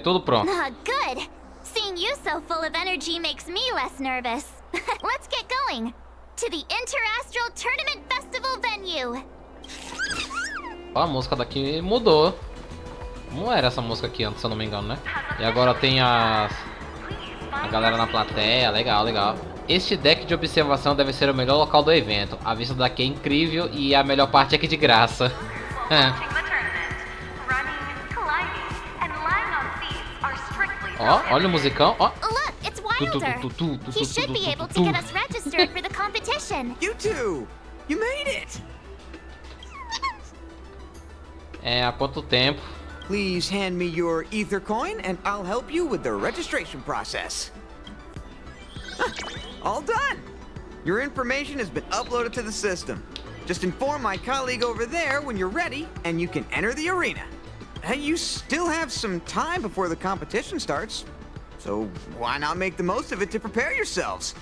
Tudo pronto. Good. Seeing you so full of energy makes me less nervous. Let's get going. To the Interastral Tournament Festival venue. Ó, a música daqui mudou. Como era essa música aqui antes, se eu não me engano, né? E agora tem a galera na plateia. Legal, legal. Este deck de observação deve ser o melhor local do evento. A vista daqui é incrível e a melhor parte é aqui de graça. Ó, olha o musicão, ó. Look, it's Wilder. He should be able to get us registered for the competition. You two! You made it! Há quanto tempo? Please hand me your ether coin and I'll help you with the registration process. All done! Your information has been uploaded to the system. Just inform my colleague over there when you're ready and you can enter the arena. Hey, you still have some time before the competition starts, so why not make the most of it to prepare yourselves?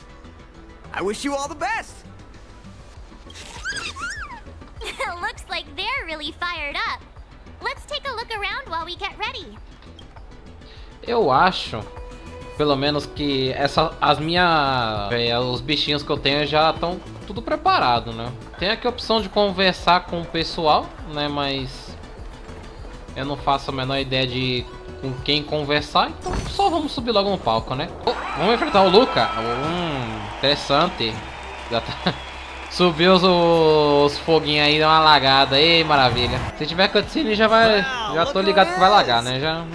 I wish you all the best! Looks like they're really fired up. Let's take a look around while we get ready. Eu acho, pelo menos que os bichinhos que eu tenho já estão tudo preparado, né? Tem aqui a opção de conversar com o pessoal, né? Mas eu não faço a menor ideia de com quem conversar, então só vamos subir logo no palco, né? Vamos enfrentar o Luca. Interessante. Já tá... Subiu os foguinhos aí, deu uma lagada. Ei, maravilha. Se tiver cutscene já vai. Já tô ligado que vai lagar, né? Já.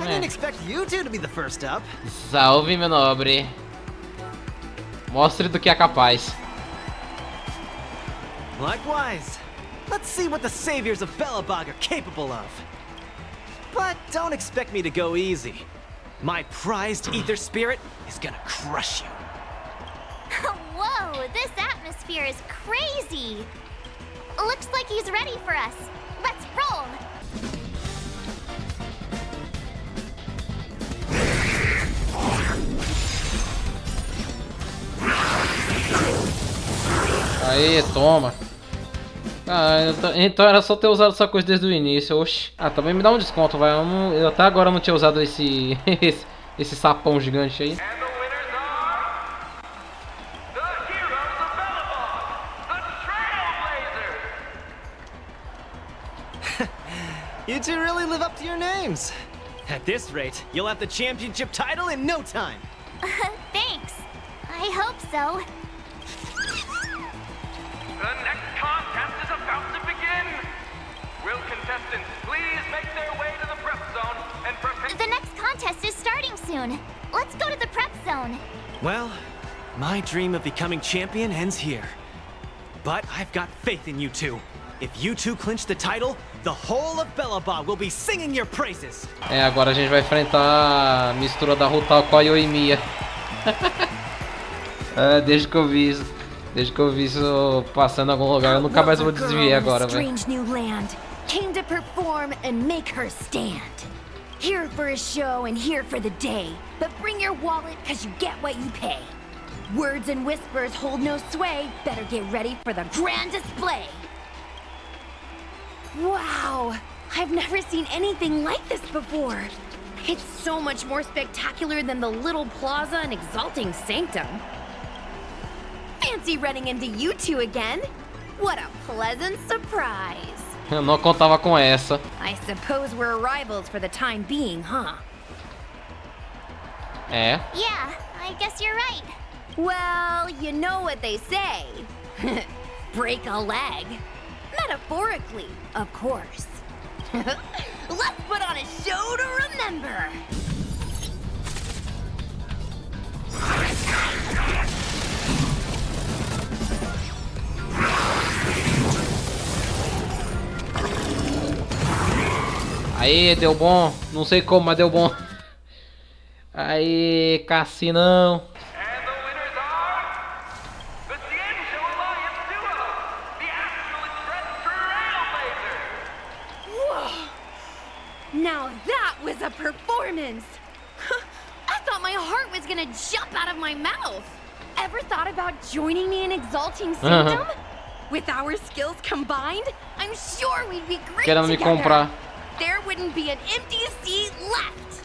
Salve, meu nobre. Mostre do que é capaz. Likewise. Let's see what the saviors of Belobog are capable of. But don't expect me to go easy. My prized ether spirit is gonna crush you. Whoa, this atmosphere is crazy. Looks like he's ready for us. Let's roll. Aí, toma. Então era só ter usado essa coisa desde o início. Oxi. Também me dá um desconto, vai. Eu até agora não tinha usado esse esse sapão gigante aí. You two really live up to your names. At this rate, you'll have the championship title in no time. Thanks. I hope so. The next contest is about to begin. Will contestants please make their way to the prep zone and prepare? The next contest is starting soon. Let's go to the prep zone. Well, my dream of becoming champion ends here. But I've got faith in you two. If you two clinch the title, the whole of Belobog will be singing your praises. Agora a gente vai enfrentar a mistura da Rutal com a Yoimiya. Desde que eu vi isso. Desde que eu vi isso passando em algum lugar, eu nunca mais vou desviar agora, velho. Strange new land came to perform and make her stand. Here for a show and here for the day, but bring your wallet cause you get what you pay. Words and whispers hold no sway, better get ready for the grand display. Wow, I've never seen anything like this before. It's so much more spectacular than the little plaza and exalting sanctum. Fancy running into you two again. What a pleasant surprise. Eu não contava com essa. I suppose we're rivals for the time being, huh? É. Yeah, I guess you're right. Well, you know what they say. Break a leg. Metaphorically, of course. Let's put on a show to remember. Aí, deu bom. Não sei como, mas deu bom. Aí, Cassinão. Now that was a performance! I thought my heart was gonna jump out of my mouth! Ever thought about joining me in Exalting Sanctum? With our skills combined, I'm sure we'd be great Querendo me together! comprar. There wouldn't be an empty seat left!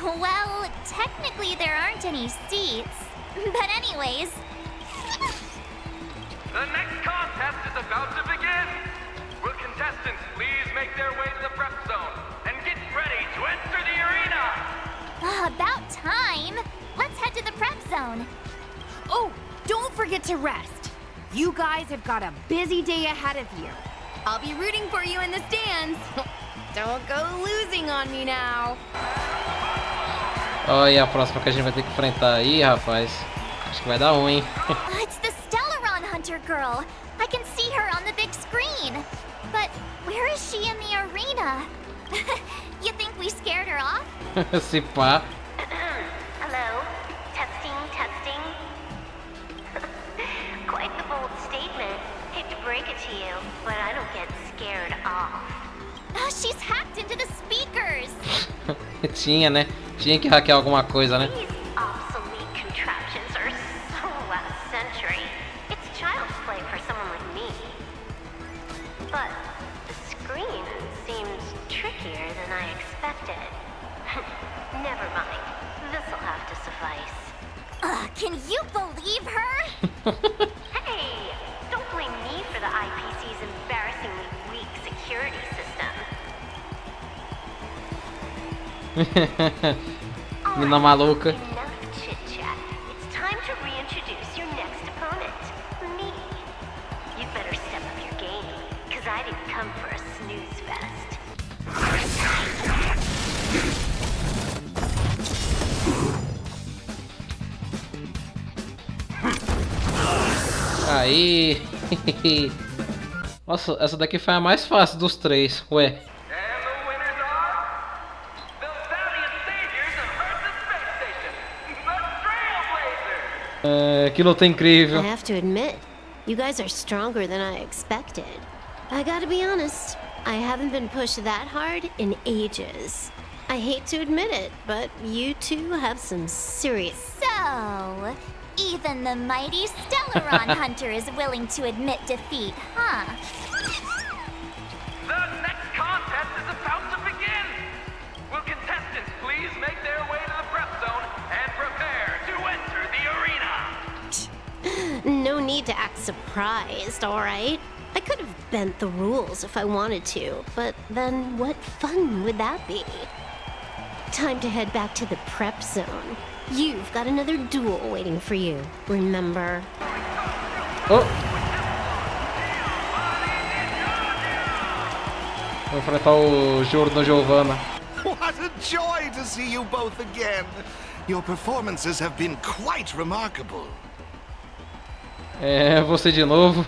Well, technically there aren't any seats. But anyways... The next contest is about to begin! Will contestants please make their way to the prep zone and get ready to enter the arena? About time! Let's head to the prep zone. Oh, don't forget to rest. You guys have got a busy day ahead of you. I'll be rooting for you in the stands. Don't go losing on me now. Olha a próxima que a gente vai ter que enfrentar aí, rapaz. Acho que vai dar ruim. It's the Stellaron Hunter girl. I can see her on the big screen. But where is she in the arena? You think we scared her off? Se pá. Hello? Testing, testing. Quite the bold statement. Hate to break it to you, but I don't get scared off. She's hacked into the speakers. Tinha, né? Tinha que hackear alguma coisa, né? These obsolete contraptions are so last century. It's child's play for someone like me. But the screen seems trickier than I expected. Never mind. This'll have to suffice. Can you believe her? Hey! Don't blame me for the IPC's embarrassingly weak security system. Mina maluca. Enough chit-chat. It's time to reintroduce your next opponent. Me. You'd better step up your game, because I didn't come for a snooze fest. Aí. Nossa, essa daqui foi a mais fácil dos três. Ué. Que luta incrível. I have to admit, you guys are stronger than I expected. I gotta be honest, I haven't been pushed that hard in ages. I hate to admit it, but you two have some serious... So, even the mighty Stellaron Hunter is willing to admit defeat, huh? The next contest is about to begin! Will contestants please make their way to the prep zone and prepare to enter the arena? No need to act surprised, alright? I could have bent the rules if I wanted to, but then what fun would that be? Time to head back to the prep zone. You've got another duel waiting for you, remember? Oh! Vou enfrentar o Jordan Giovanna. What a joy to see you both again! Your performances have been quite remarkable. É, você de novo.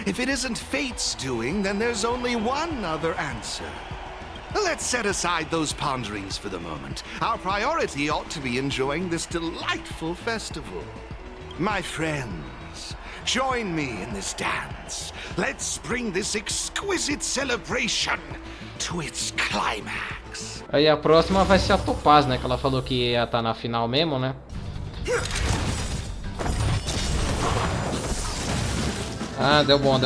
If it isn't fate's doing, then there's only one other answer. let's set aside those ponderings for the moment. Our priority ought to be enjoying this delightful festival. My friends, join me in this dance. Let's bring this exquisite celebration to its climax. Aí a próxima vai ser a Topaz, né? Que ela falou que ia estar na final mesmo, né? Ah, deu bom.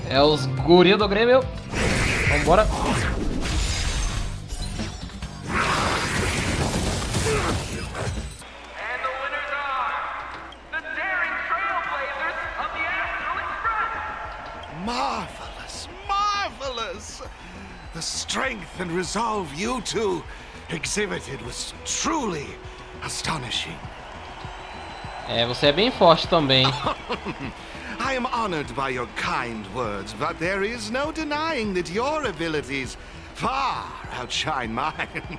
É os guri do Grêmio. Vambora. Marvelous, marvelous! The strength and resolve you two exhibited was truly astonishing. É, você é bem forte também. I am honored by your kind words, but there is no denying that your abilities far outshine mine.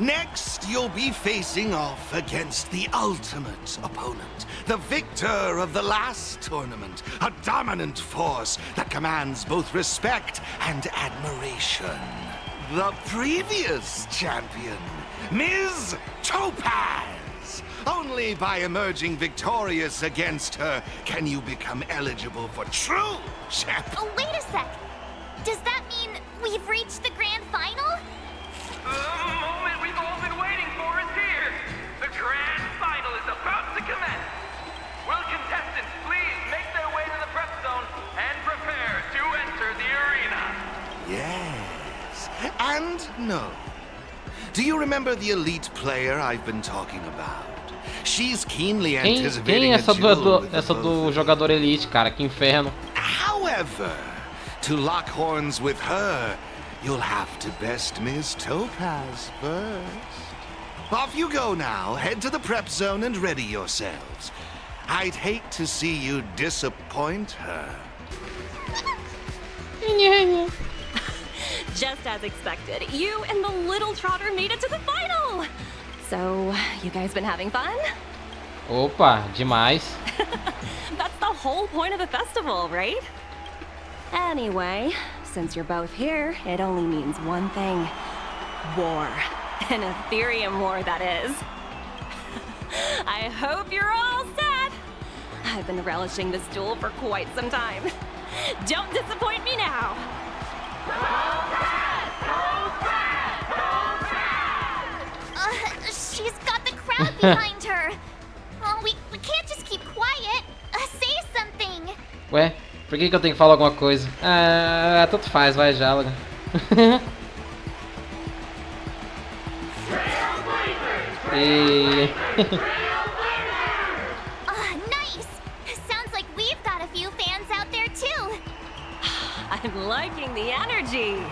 Next, you'll be facing off against the ultimate opponent, the victor of the last tournament, a dominant force that commands both respect and admiration. The previous champion, Ms. Topaz. Only by emerging victorious against her can you become eligible for true champion. Oh, wait a sec. Does that mean we've reached the grand final? The moment we've all been waiting for is here. The grand final is about to commence. Will contestants please make their way to the prep zone and prepare to enter the arena? Yes, and no. Do you remember the elite player I've been talking about? She's keenly anticipating Quem é essa do jogador elite, cara? Que inferno. However, to lock horns with her, you'll have to best Ms. Topaz first. Off you go now. Head to the prep zone and ready yourselves. I'd hate to see you disappoint her. Just as expected, you and the little trotter made it to the final! So, you guys been having fun? Opa, demais. That's the whole point of the festival, right? Anyway, since you're both here, it only means one thing. War. An Astherium war, that is. I hope you're all set! I've been relishing this duel for quite some time. Don't disappoint me now! She's got the crowd behind her. Oh, we can't just keep quiet. Say something. Ué, por que eu tenho que falar alguma coisa? Ah, tanto faz, vai, diálogo. Nice. Sounds like we've got a few fans out there too. I'm liking the energy.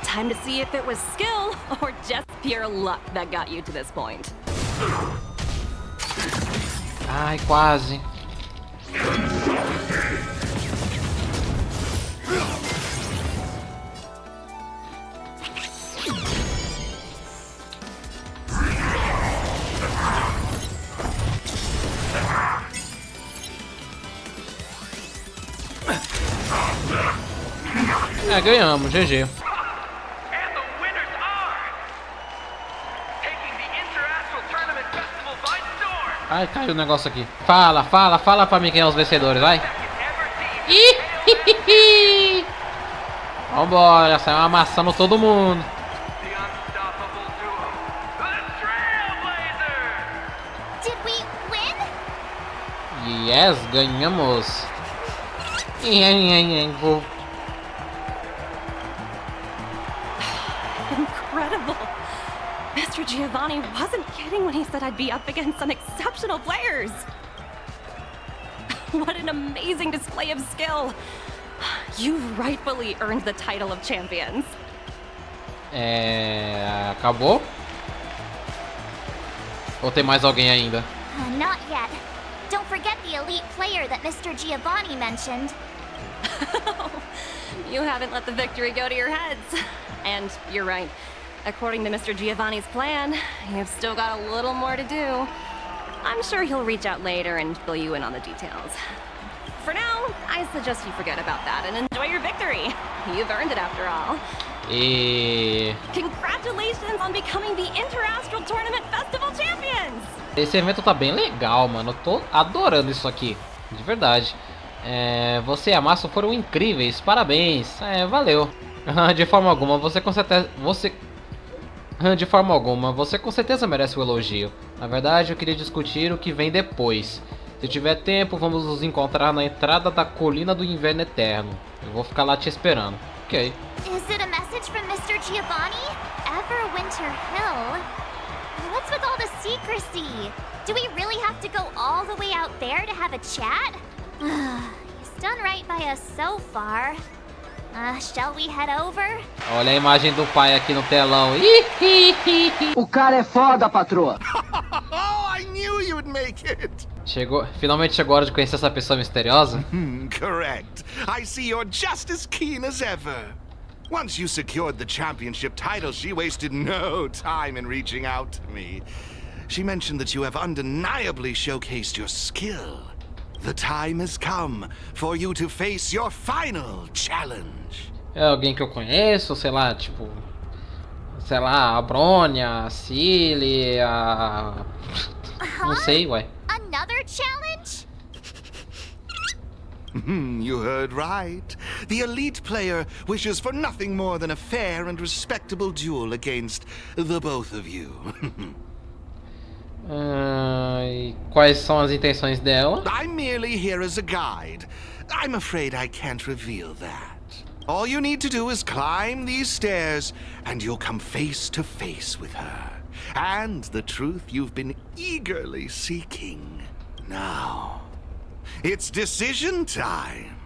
Time to see if it was skill or just pure luck that got you to this point. Ai, quase. É, ganhamos, GG. Ai, caiu o negócio aqui. Fala pra mim quem é os vencedores, vai. Vambora, saiu amassando todo mundo. Did we win? Yes, ganhamos. Incredible. Mr. Giovanni wasn't kidding when he said I'd be up against some exceptional players. What an amazing display of skill. You've rightfully earned the title of champions. Acabou? Ou tem mais alguém ainda? Not yet. Don't forget the elite player that Mr. Giovanni mentioned. You haven't let the victory go to your heads. And you're right. According to Mr. Giovanni's plan, you've still got a little more to do. I'm sure he'll reach out later and fill you in on the details. For now, Well, I suggest you forget about that and enjoy your victory. You've earned it after all. E... Congratulations on becoming the Interastral Tournament Festival Champions! Esse evento tá bem legal, mano. Eu tô adorando isso aqui, de verdade. Você e a Massa foram incríveis, parabéns. Valeu. De forma alguma, você com certeza merece o elogio. Na verdade, eu queria discutir o que vem depois. Se tiver tempo, vamos nos encontrar na entrada da Colina do Inverno Eterno. Eu vou ficar lá te esperando. Ok. Is it a message from Mr. Giovanni? Everwinter Hill? What's with all the secrecy? Do we really have to go all the way out there to have a chat? He's done right by us so far. Shall we head over? Olha a imagem do pai aqui no telão. O cara é foda, patroa. I knew you'd make it. Finalmente chegou a hora de conhecer essa pessoa misteriosa? Correct. I see you're just as keen as ever. Once you secured the championship title, she wasted no time in reaching out to me. She mentioned that you have undeniably showcased your skill. The time has come for you to face your final challenge. É alguém que eu conheço, sei lá, tipo... Sei lá, a Brônia, a Cilly, a... Não sei, ué. Another challenge? You heard right. The elite player wishes for nothing more than a fair and respectable duel against the both of you. E quais são as intenções dela? I'm merely here as a guide. I'm afraid I can't reveal that. All you need to do is climb these stairs, and you'll come face to face with her. And the truth you've been eagerly seeking. Now, it's decision time.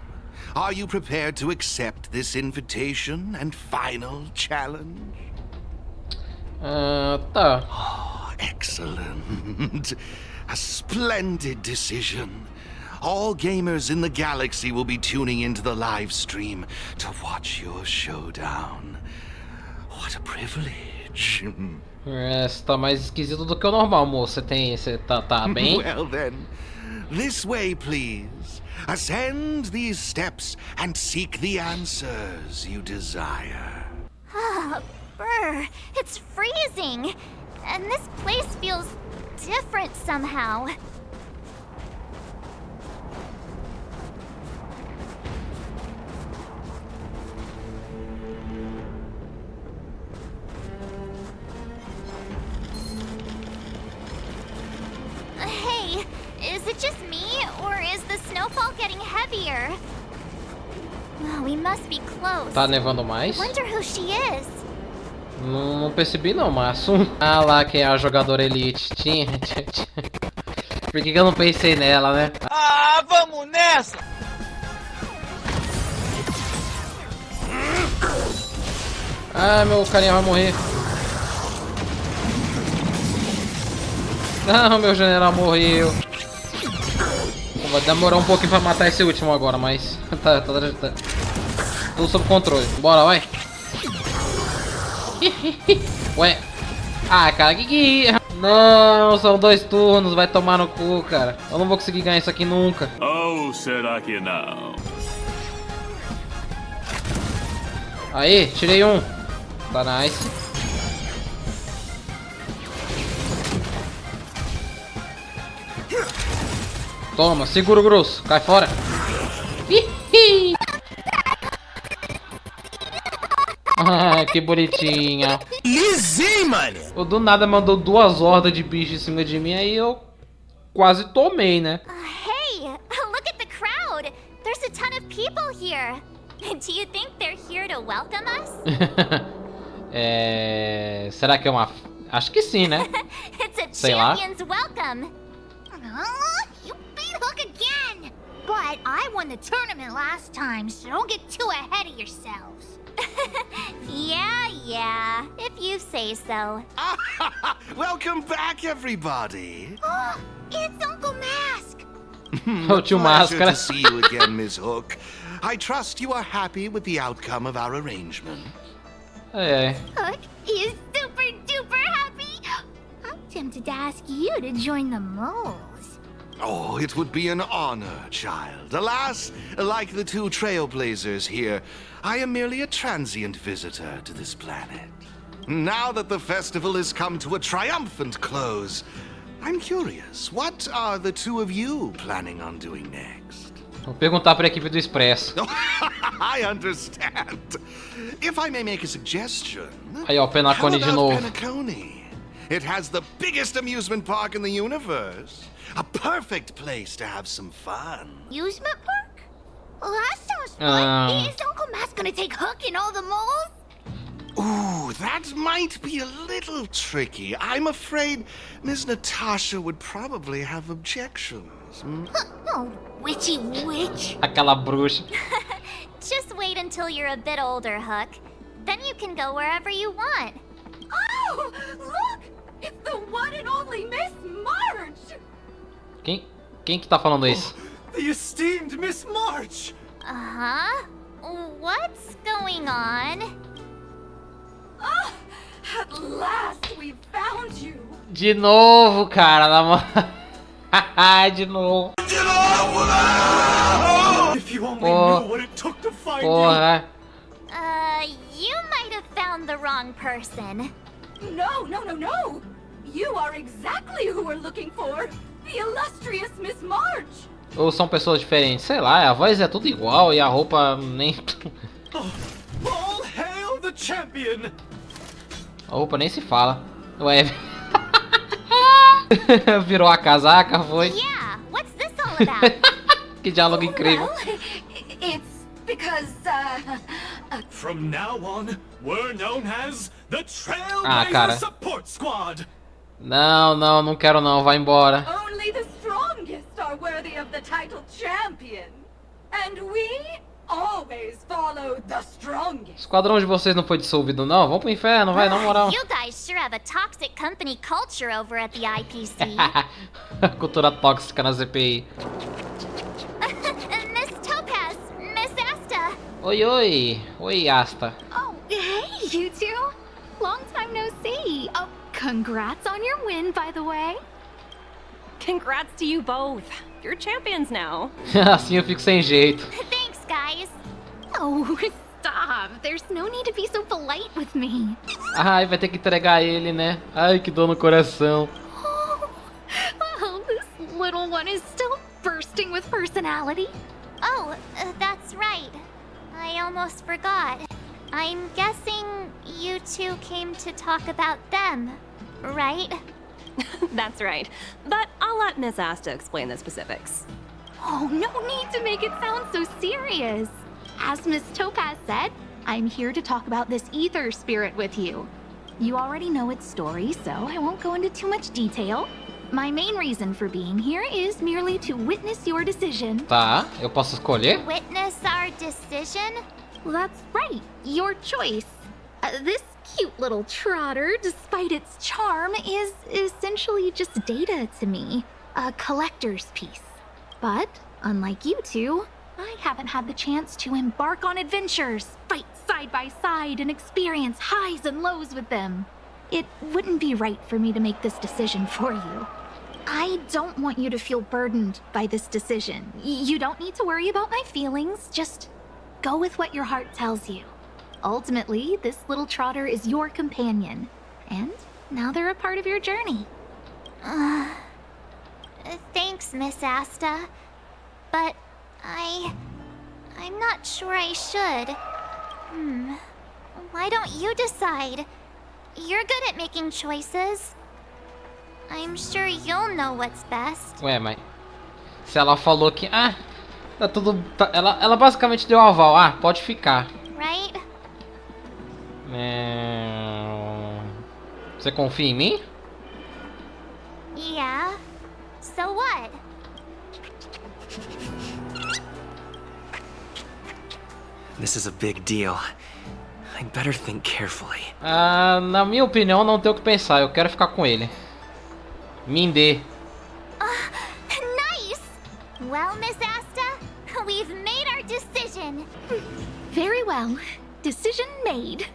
Are you prepared to accept this invitation and final challenge? Tá. Oh, excellent. A splendid decision. All gamers in the galaxy will be tuning into the live stream to watch your showdown. What a privilege. Você tá mais esquisito do que o normal, moço. Você tá bem? Well then, this way please. Ascend these steps and seek the answers you desire. Brr, it's freezing. And this place feels different somehow. Hey, is it just me, or is the snowfall getting heavier? Oh, we must be close. Tá nevando mais? I wonder who she is. Não percebi não, Maço. Ah lá, quem é a jogadora elite. Por que eu não pensei nela, né? Ah, vamos nessa! Ah, meu carinha vai morrer. Não, meu general morreu. Vai demorar um pouquinho pra matar esse último agora, mas tá tudo sob controle. Bora, vai. Ué. Ah, cara, que... Não, são 2 turnos, vai tomar no cu, cara. Eu não vou conseguir ganhar isso aqui nunca. Ou será que não? Aí, tirei um. Tá nice. Toma, segura o grosso, cai fora. Ah, que bonitinha. Easy, mano. O do nada mandou 2 hordas de bicho em cima de mim, aí eu quase tomei, né? Hey, look at the crowd. There's a ton of people here. Do you think they're here to welcome us? Será que é uma... Acho que sim, né? It's a Sei lá. champion's welcome. You beat Hook again! But I won the tournament last time, so don't get too ahead of yourselves. Yeah, if you say so. Welcome back, everybody. It's Uncle Mask! O tio Pleasure Máscara. to see you again, Ms. Hook. I trust you are happy with the outcome of our arrangement. Hook is super duper happy! I'm tempted to ask you to join the moles. Oh, it would be an honor, child. Alas, like the two trailblazers here, I am merely a transient visitor to this planet. Now that the festival has come to a triumphant close, I'm curious, what are the two of you planning on doing next? Vou perguntar para a equipe do Expresso. I understand. If I may make a suggestion. Aí, ó, Penacone de novo. Penacone? It has the biggest amusement park in the universe. A perfect place to have some fun. Amusement park? Well, that sounds fun. Is Uncle Matt's gonna take Hook in all the malls? Ooh, that might be a little tricky. I'm afraid Miss Natasha would probably have objections. Oh, witchy witch. Aquela bruxa. Just wait until you're a bit older, Hook. Then you can go wherever you want. Oh, look! It's the one and only Miss March! Quem que tá falando isso? The esteemed Miss March! Uh-huh. What's going on? Ah, at last we found you! De novo, cara. De novo. If you only knew what it took to find you! You might have found the wrong person. No! You are exactly who we're looking for! The illustrious Miss March! Ou são pessoas diferentes? Sei lá, a voz é tudo igual e a roupa nem... All hail the champion! A roupa nem se fala. Ué... Virou a casaca, foi? Yeah, what's this all about? Que diálogo incrível. Well, it's because, From now on, we're known as the Trailblazer Support Squad! Não quero não, vai embora. Only the strongest are worthy of the title champion. And we always follow the strongest. O esquadrão de vocês não foi dissolvido não? Vamos pro inferno, vai, na moral. You guys sure have a toxic company culture over at the IPC. Cultura tóxica na CPI. Miss Topaz, Miss Asta. Oi, Asta. Oh, hey, you two. Long time no see. Oh, congrats on your win, by the way. Congrats to you both. You're champions now. Assim eu fico sem jeito. Thanks, guys. Oh, stop. There's no need to be so polite with me. Ai, vai ter que entregar ele, né? Ai, que dor no coração. Oh, this little one is still bursting with personality. Oh, that's right. I almost forgot. I'm guessing you two came to talk about them, right? That's right. But I'll let Miss Asta explain the specifics. Oh, no need to make it sound so serious. As Miss Topaz said, I'm here to talk about this ether spirit with you. You already know its story, so I won't go into too much detail. My main reason for being here is merely to witness your decision. Tá, eu posso escolher? Witness our decision? Well, that's right, your choice. This cute little trotter, despite its charm, is essentially just data to me. A collector's piece. But, unlike you two, I haven't had the chance to embark on adventures, fight side by side, and experience highs and lows with them. It wouldn't be right for me to make this decision for you. I don't want you to feel burdened by this decision. You don't need to worry about my feelings, just go with what your heart tells you. Ultimately, this little trotter is your companion, and now they're a part of your journey. Thanks, Miss Asta. But I'm not sure I should. Why don't you decide? You're good at making choices. I'm sure you'll know what's best. Ué, mas se ela falou que tá tudo, ela basicamente deu aval. Pode ficar. Right? Você confia em mim? Yeah. So what? This is a big deal. I'd better think carefully. Na minha opinião, não tem o que pensar. Eu quero ficar com ele. Me dê. Nice! Well, Miss Asta, we've made our decision. Very well. Decision made.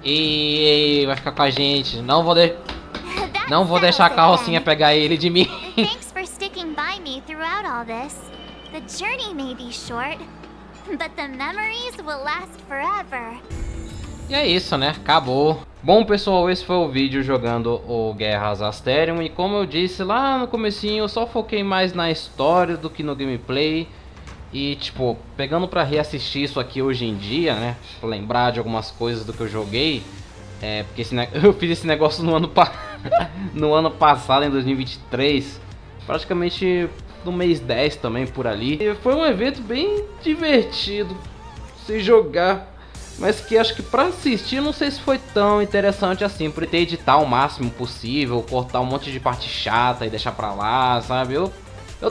E vai ficar com a gente. Não vou deixar. Não vou deixar a carrocinha pegar ele de mim. Thanks for sticking by me throughout all this. The journey may be short, but the memories will last forever. E é isso, né? Acabou. Bom, pessoal, esse foi o vídeo jogando o Guerras Astherium. E como eu disse lá no comecinho, eu só foquei mais na história do que no gameplay. E, tipo, pegando pra reassistir isso aqui hoje em dia, né? Pra lembrar de algumas coisas do que eu joguei. Porque eu fiz esse negócio no ano, no ano passado, em 2023. Praticamente no mês 10 também, por ali. E foi um evento bem divertido se jogar. Mas que acho que pra assistir, não sei se foi tão interessante assim. Por ter editar o máximo possível, cortar um monte de parte chata e deixar pra lá, sabe? Eu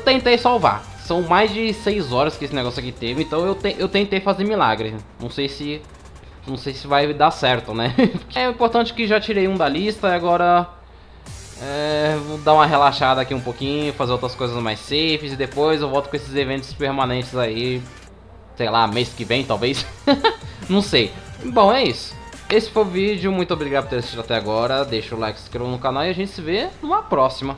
tentei salvar. São mais de 6 horas que esse negócio aqui teve, então eu tentei fazer milagre. Não sei se vai dar certo, né? É importante que já tirei um da lista, agora vou dar uma relaxada aqui um pouquinho, fazer outras coisas mais safes e depois eu volto com esses eventos permanentes aí, sei lá, mês que vem talvez. Não sei. Bom, é isso. Esse foi o vídeo, muito obrigado por ter assistido até agora. Deixa o like, se inscreva no canal e a gente se vê numa próxima.